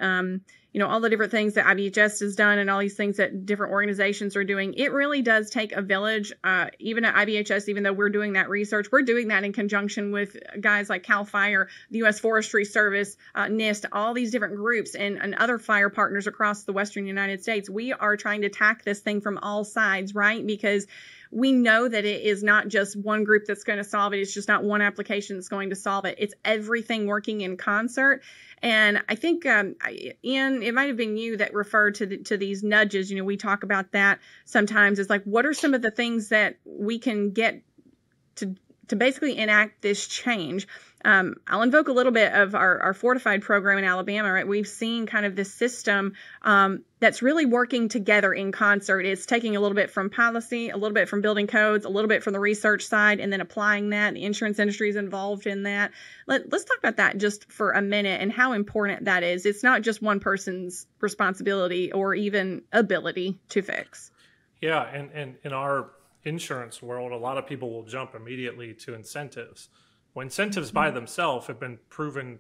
all the different things that IBHS has done and all these things that different organizations are doing, it really does take a village. Even at IBHS, even though we're doing that research, we're doing that in conjunction with guys like CAL FIRE, the U.S. Forestry Service, NIST, all these different groups and other fire partners across the Western United States. We are trying to attack this thing from all sides, right? Because we know that it is not just one group that's going to solve it. It's just not one application that's going to solve it. It's everything working in concert. And I think, Ian, it might have been you that referred to these nudges. We talk about that sometimes. It's like, what are some of the things that we can get to basically enact this change? I'll invoke a little bit of our fortified program in Alabama, right? We've seen kind of this system that's really working together in concert. It's taking a little bit from policy, a little bit from building codes, a little bit from the research side, and then applying that. The insurance industry is involved in that. Let's talk about that just for a minute and how important that is. It's not just one person's responsibility or even ability to fix. Yeah, and in our insurance world, a lot of people will jump immediately to incentives. Well, incentives by themselves have been proven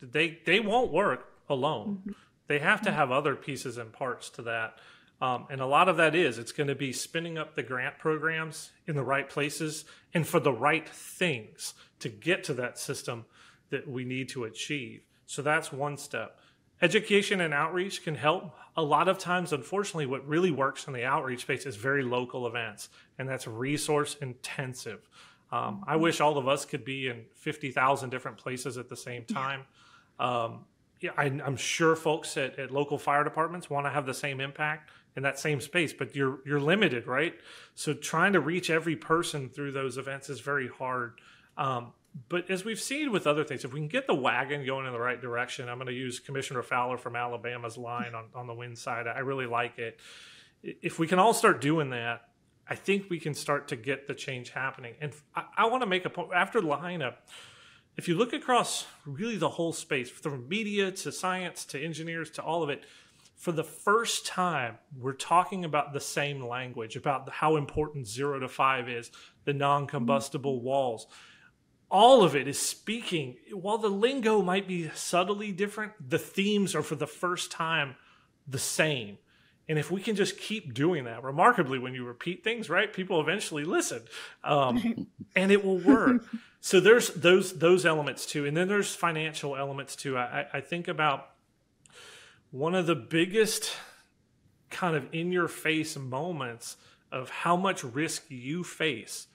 that they won't work alone. Mm-hmm. They have to have other pieces and parts to that. And a lot of that it's going to be spinning up the grant programs in the right places and for the right things to get to that system that we need to achieve. So that's one step. Education and outreach can help. A lot of times, unfortunately, what really works in the outreach space is very local events, and that's resource intensive. I wish all of us could be in 50,000 different places at the same time. I'm sure folks at local fire departments want to have the same impact in that same space, but you're limited, right? So trying to reach every person through those events is very hard. But as we've seen with other things, if we can get the wagon going in the right direction, I'm going to use Commissioner Fowler from Alabama's line on the wind side. I really like it. If we can all start doing that, I think we can start to get the change happening. And I want to make a point. After Lahaina, if you look across really the whole space, from media to science to engineers to all of it, for the first time, we're talking about the same language, about how important 0 to 5 is, the non-combustible walls. All of it is speaking. While the lingo might be subtly different, the themes are for the first time the same. And if we can just keep doing that, remarkably, when you repeat things, right, people eventually listen, and it will work. So there's those elements too. And then there's financial elements too. I think about one of the biggest kind of in-your-face moments of how much risk you face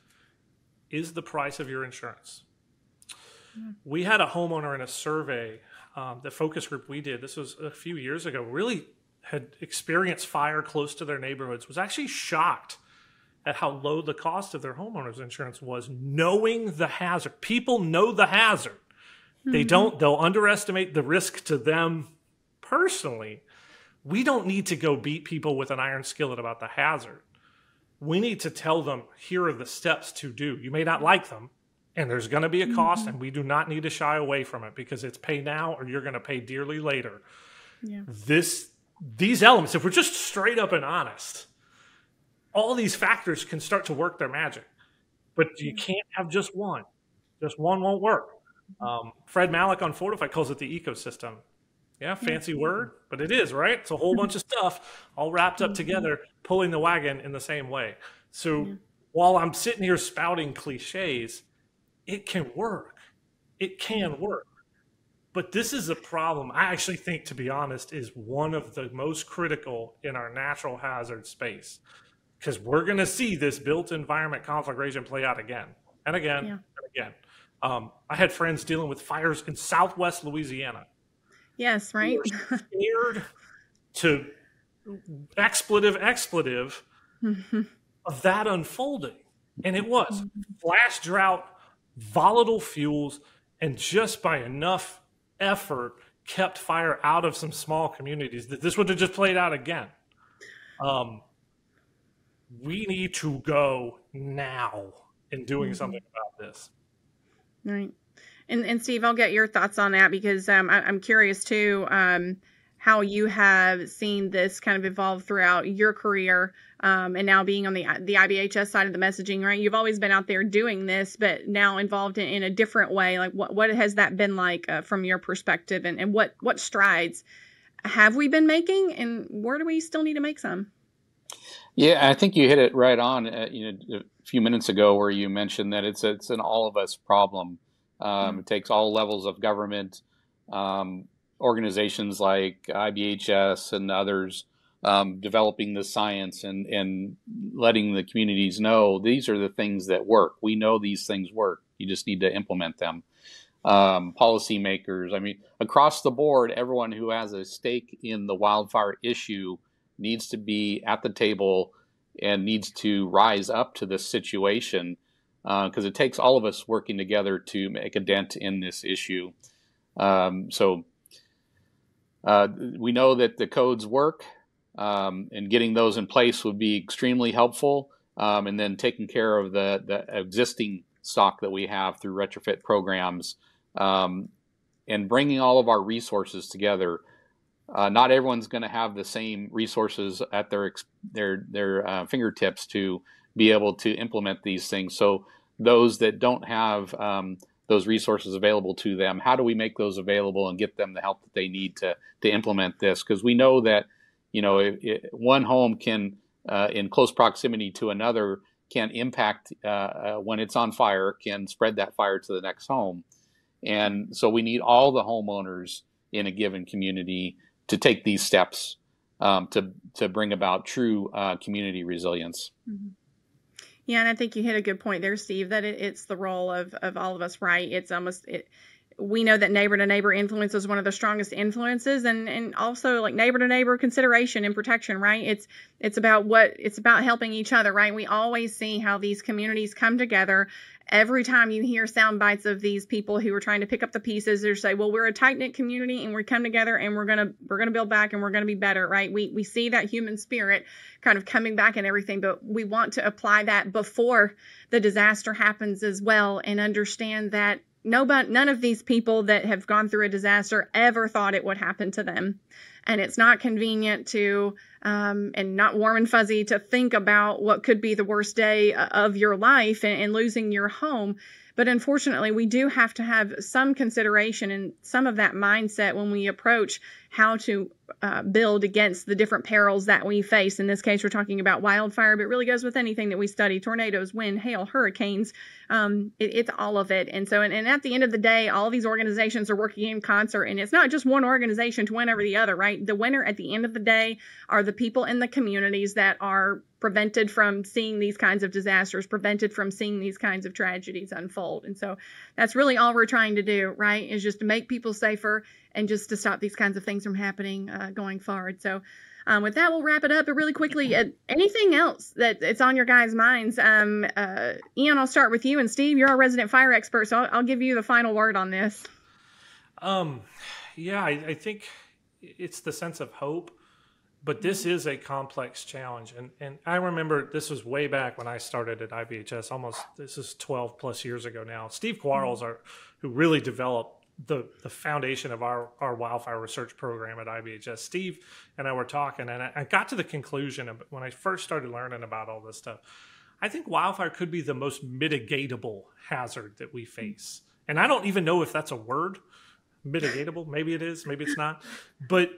is the price of your insurance. We had a homeowner in a survey, the focus group we did, this was a few years ago, really had experienced fire close to their neighborhoods, was actually shocked at how low the cost of their homeowners insurance was, knowing the hazard. People know the hazard. They'll underestimate the risk to them personally. We don't need to go beat people with an iron skillet about the hazard. We need to tell them, here are the steps to do. You may not like them, and there's going to be a cost, and we do not need to shy away from it, because it's pay now or you're going to pay dearly later. Yeah. These elements, if we're just straight up and honest, all these factors can start to work their magic. But you can't have just one. Just one won't work. Fred Malik on Fortify calls it the ecosystem. Yeah, fancy word, but it is, right? It's a whole bunch of stuff all wrapped up together, pulling the wagon in the same way. So while I'm sitting here spouting cliches, it can work. It can work. But this is a problem I actually think, to be honest, is one of the most critical in our natural hazard space. Because we're going to see this built environment conflagration play out again and again and again. I had friends dealing with fires in Southwest Louisiana. Yes, right. Scared to expletive of that unfolding. And it was flash drought, volatile fuels, and just by enough effort kept fire out of some small communities. This would have just played out again. We need to go now in doing something about this. Right. And Steve, I'll get your thoughts on that, because I'm curious too, how you have seen this kind of evolve throughout your career, and now being on the IBHS side of the messaging, right? You've always been out there doing this, but now involved in a different way. Like what has that been like from your perspective, and what strides have we been making, and where do we still need to make some? Yeah, I think you hit it right on. A few minutes ago, where you mentioned that it's an all of us problem. It takes all levels of government, organizations like IBHS and others, developing the science and letting the communities know these are the things that work. We know these things work. You just need to implement them. Policymakers, I mean, across the board, everyone who has a stake in the wildfire issue needs to be at the table and needs to rise up to this situation, because it takes all of us working together to make a dent in this issue. So we know that the codes work, and getting those in place would be extremely helpful, and then taking care of the existing stock that we have through retrofit programs, and bringing all of our resources together. Not everyone's going to have the same resources at their fingertips to be able to implement these things. So those that don't have those resources available to them, how do we make those available and get them the help that they need to implement this? Because we know that, one home can, in close proximity to another, can impact, when it's on fire, can spread that fire to the next home. And so we need all the homeowners in a given community to take these steps to bring about true community resilience. Mm-hmm. Yeah, and I think you hit a good point there, Steve, that it's the role of all of us, right? It's almost, we know that neighbor to neighbor influence is one of the strongest influences, and also like neighbor to neighbor consideration and protection, right? It's about helping each other, right? We always see how these communities come together. Every time you hear sound bites of these people who are trying to pick up the pieces, they say, well, we're a tight knit community and we come together and we're gonna build back and we're gonna be better, right? We see that human spirit kind of coming back and everything, but we want to apply that before the disaster happens as well, and understand that none of these people that have gone through a disaster ever thought it would happen to them. And it's not convenient to, and not warm and fuzzy to think about what could be the worst day of your life and losing your home. But unfortunately, we do have to have some consideration and some of that mindset when we approach how to build against the different perils that we face. In this case, we're talking about wildfire, but it really goes with anything that we study: tornadoes, wind, hail, hurricanes. It's all of it. And so, and at the end of the day, all these organizations are working in concert, and it's not just one organization to win over the other, right? The winner at the end of the day are the people in the communities that are prevented from seeing these kinds of disasters, prevented from seeing these kinds of tragedies unfold. And so that's really all we're trying to do, right, is just to make people safer and just to stop these kinds of things from happening going forward. So with that, we'll wrap it up. But really quickly, anything else that it's on your guys' minds? Ian, I'll start with you, and Steve, you're our resident fire expert, so I'll give you the final word on this. Yeah, I think it's the sense of hope, but this is a complex challenge. And I remember this was way back when I started at IBHS, this is 12 plus years ago now. Steve Quarles, who really developed the foundation of our wildfire research program at IBHS. Steve and I were talking, and I got to the conclusion of, when I first started learning about all this stuff, I think wildfire could be the most mitigatable hazard that we face. And I don't even know if that's a word. Mitigatable, maybe it is, maybe it's not, but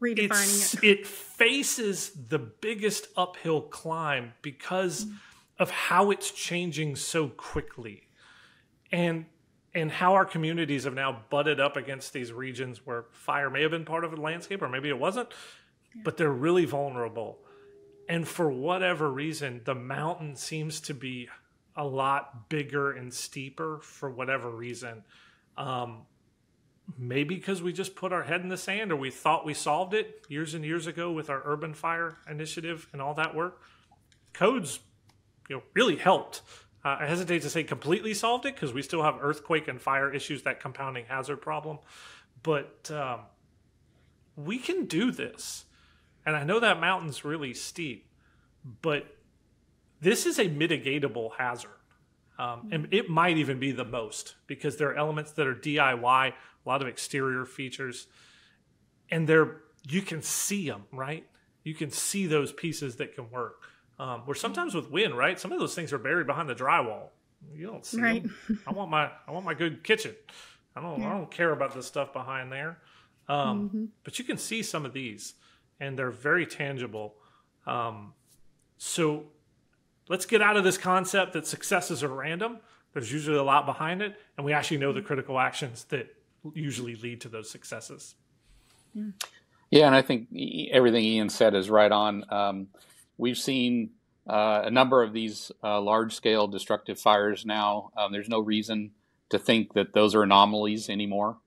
it faces the biggest uphill climb because of how it's changing so quickly, and how our communities have now butted up against these regions where fire may have been part of the landscape, or maybe it wasn't, but they're really vulnerable. And for whatever reason, the mountain seems to be a lot bigger and steeper for whatever reason. Maybe because we just put our head in the sand, or we thought we solved it years and years ago with our urban fire initiative and all that work. Codes, really helped. I hesitate to say completely solved it, because we still have earthquake and fire issues, that compounding hazard problem. But we can do this. And I know that mountain's really steep, but this is a mitigatable hazard. And it might even be the most, because there are elements that are DIY, a lot of exterior features, and you can see them, right? You can see those pieces that can work. Where sometimes with wind, right? Some of those things are buried behind the drywall. You don't see them. I want my good kitchen. I don't care about the stuff behind there. But you can see some of these, and they're very tangible. So let's get out of this concept that successes are random. There's usually a lot behind it, and we actually know the critical actions that usually lead to those successes. Yeah, and I think everything Ian said is right on. We've seen a number of these large-scale destructive fires now. There's no reason to think that those are anomalies anymore.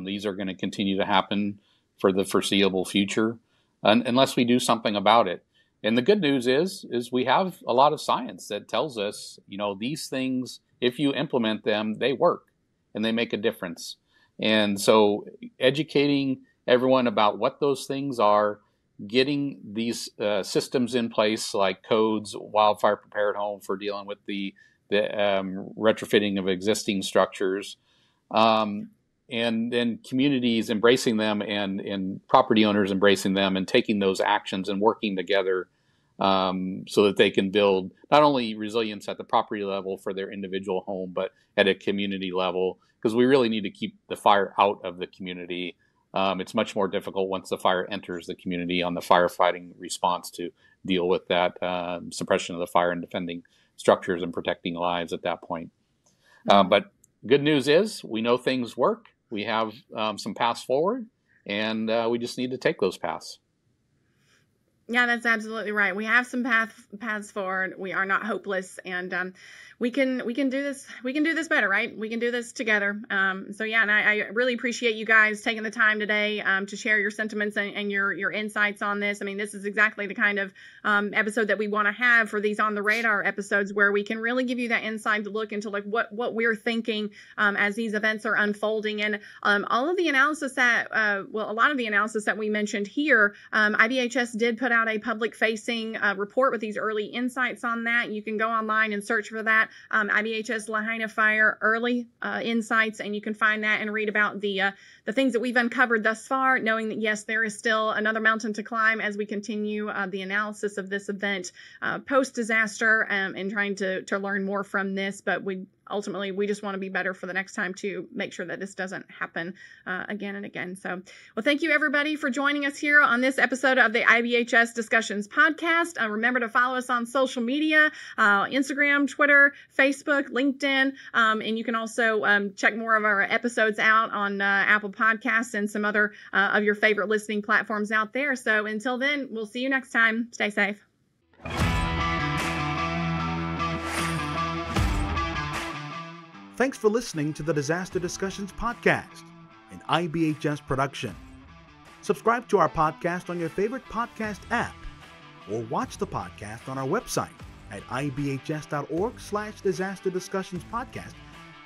These are going to continue to happen for the foreseeable future, unless we do something about it. And the good news is we have a lot of science that tells us, these things, if you implement them, they work and they make a difference. And so educating everyone about what those things are, getting these systems in place like codes, wildfire prepared home for dealing with the retrofitting of existing structures, and then communities embracing them and property owners embracing them and taking those actions and working together so that they can build not only resilience at the property level for their individual home, but at a community level, because we really need to keep the fire out of the community. It's much more difficult once the fire enters the community on the firefighting response to deal with that suppression of the fire and defending structures and protecting lives at that point. But good news is we know things work. We have some paths forward, and we just need to take those paths. Yeah, that's absolutely right. We have some paths forward. We are not hopeless, and we can do this. We can do this better, right? We can do this together. So yeah, and I really appreciate you guys taking the time today to share your sentiments and your insights on this. I mean, this is exactly the kind of episode that we want to have for these on the radar episodes, where we can really give you that inside to look into like what we're thinking as these events are unfolding, and all of the analysis that a lot of the analysis that we mentioned here, IBHS did put out a public-facing report with these early insights on that. You can go online and search for that, IBHS Lahaina Fire Early Insights, and you can find that and read about the things that we've uncovered thus far, knowing that, yes, there is still another mountain to climb as we continue the analysis of this event post-disaster, and trying to learn more from this. But ultimately, we just want to be better for the next time to make sure that this doesn't happen again and again. So, well, thank you, everybody, for joining us here on this episode of the IBHS Discussions podcast. Remember to follow us on social media, Instagram, Twitter, Facebook, LinkedIn, and you can also check more of our episodes out on Apple Podcasts and some other of your favorite listening platforms out there. So until then, we'll see you next time. Stay safe. Thanks for listening to the Disaster Discussions podcast, an IBHS production. Subscribe to our podcast on your favorite podcast app, or watch the podcast on our website at ibhs.org/disaster discussions podcast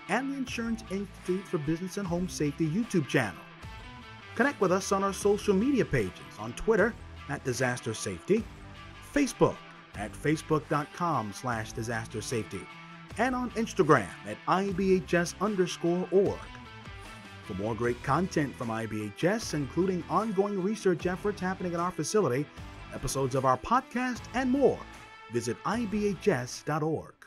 and the Insurance Institute for Business and Home Safety YouTube channel. Connect with us on our social media pages on Twitter at Disaster Safety, Facebook at facebook.com/disaster safety, and on Instagram at IBHS_org. For more great content from IBHS, including ongoing research efforts happening at our facility, episodes of our podcast, and more, visit ibhs.org.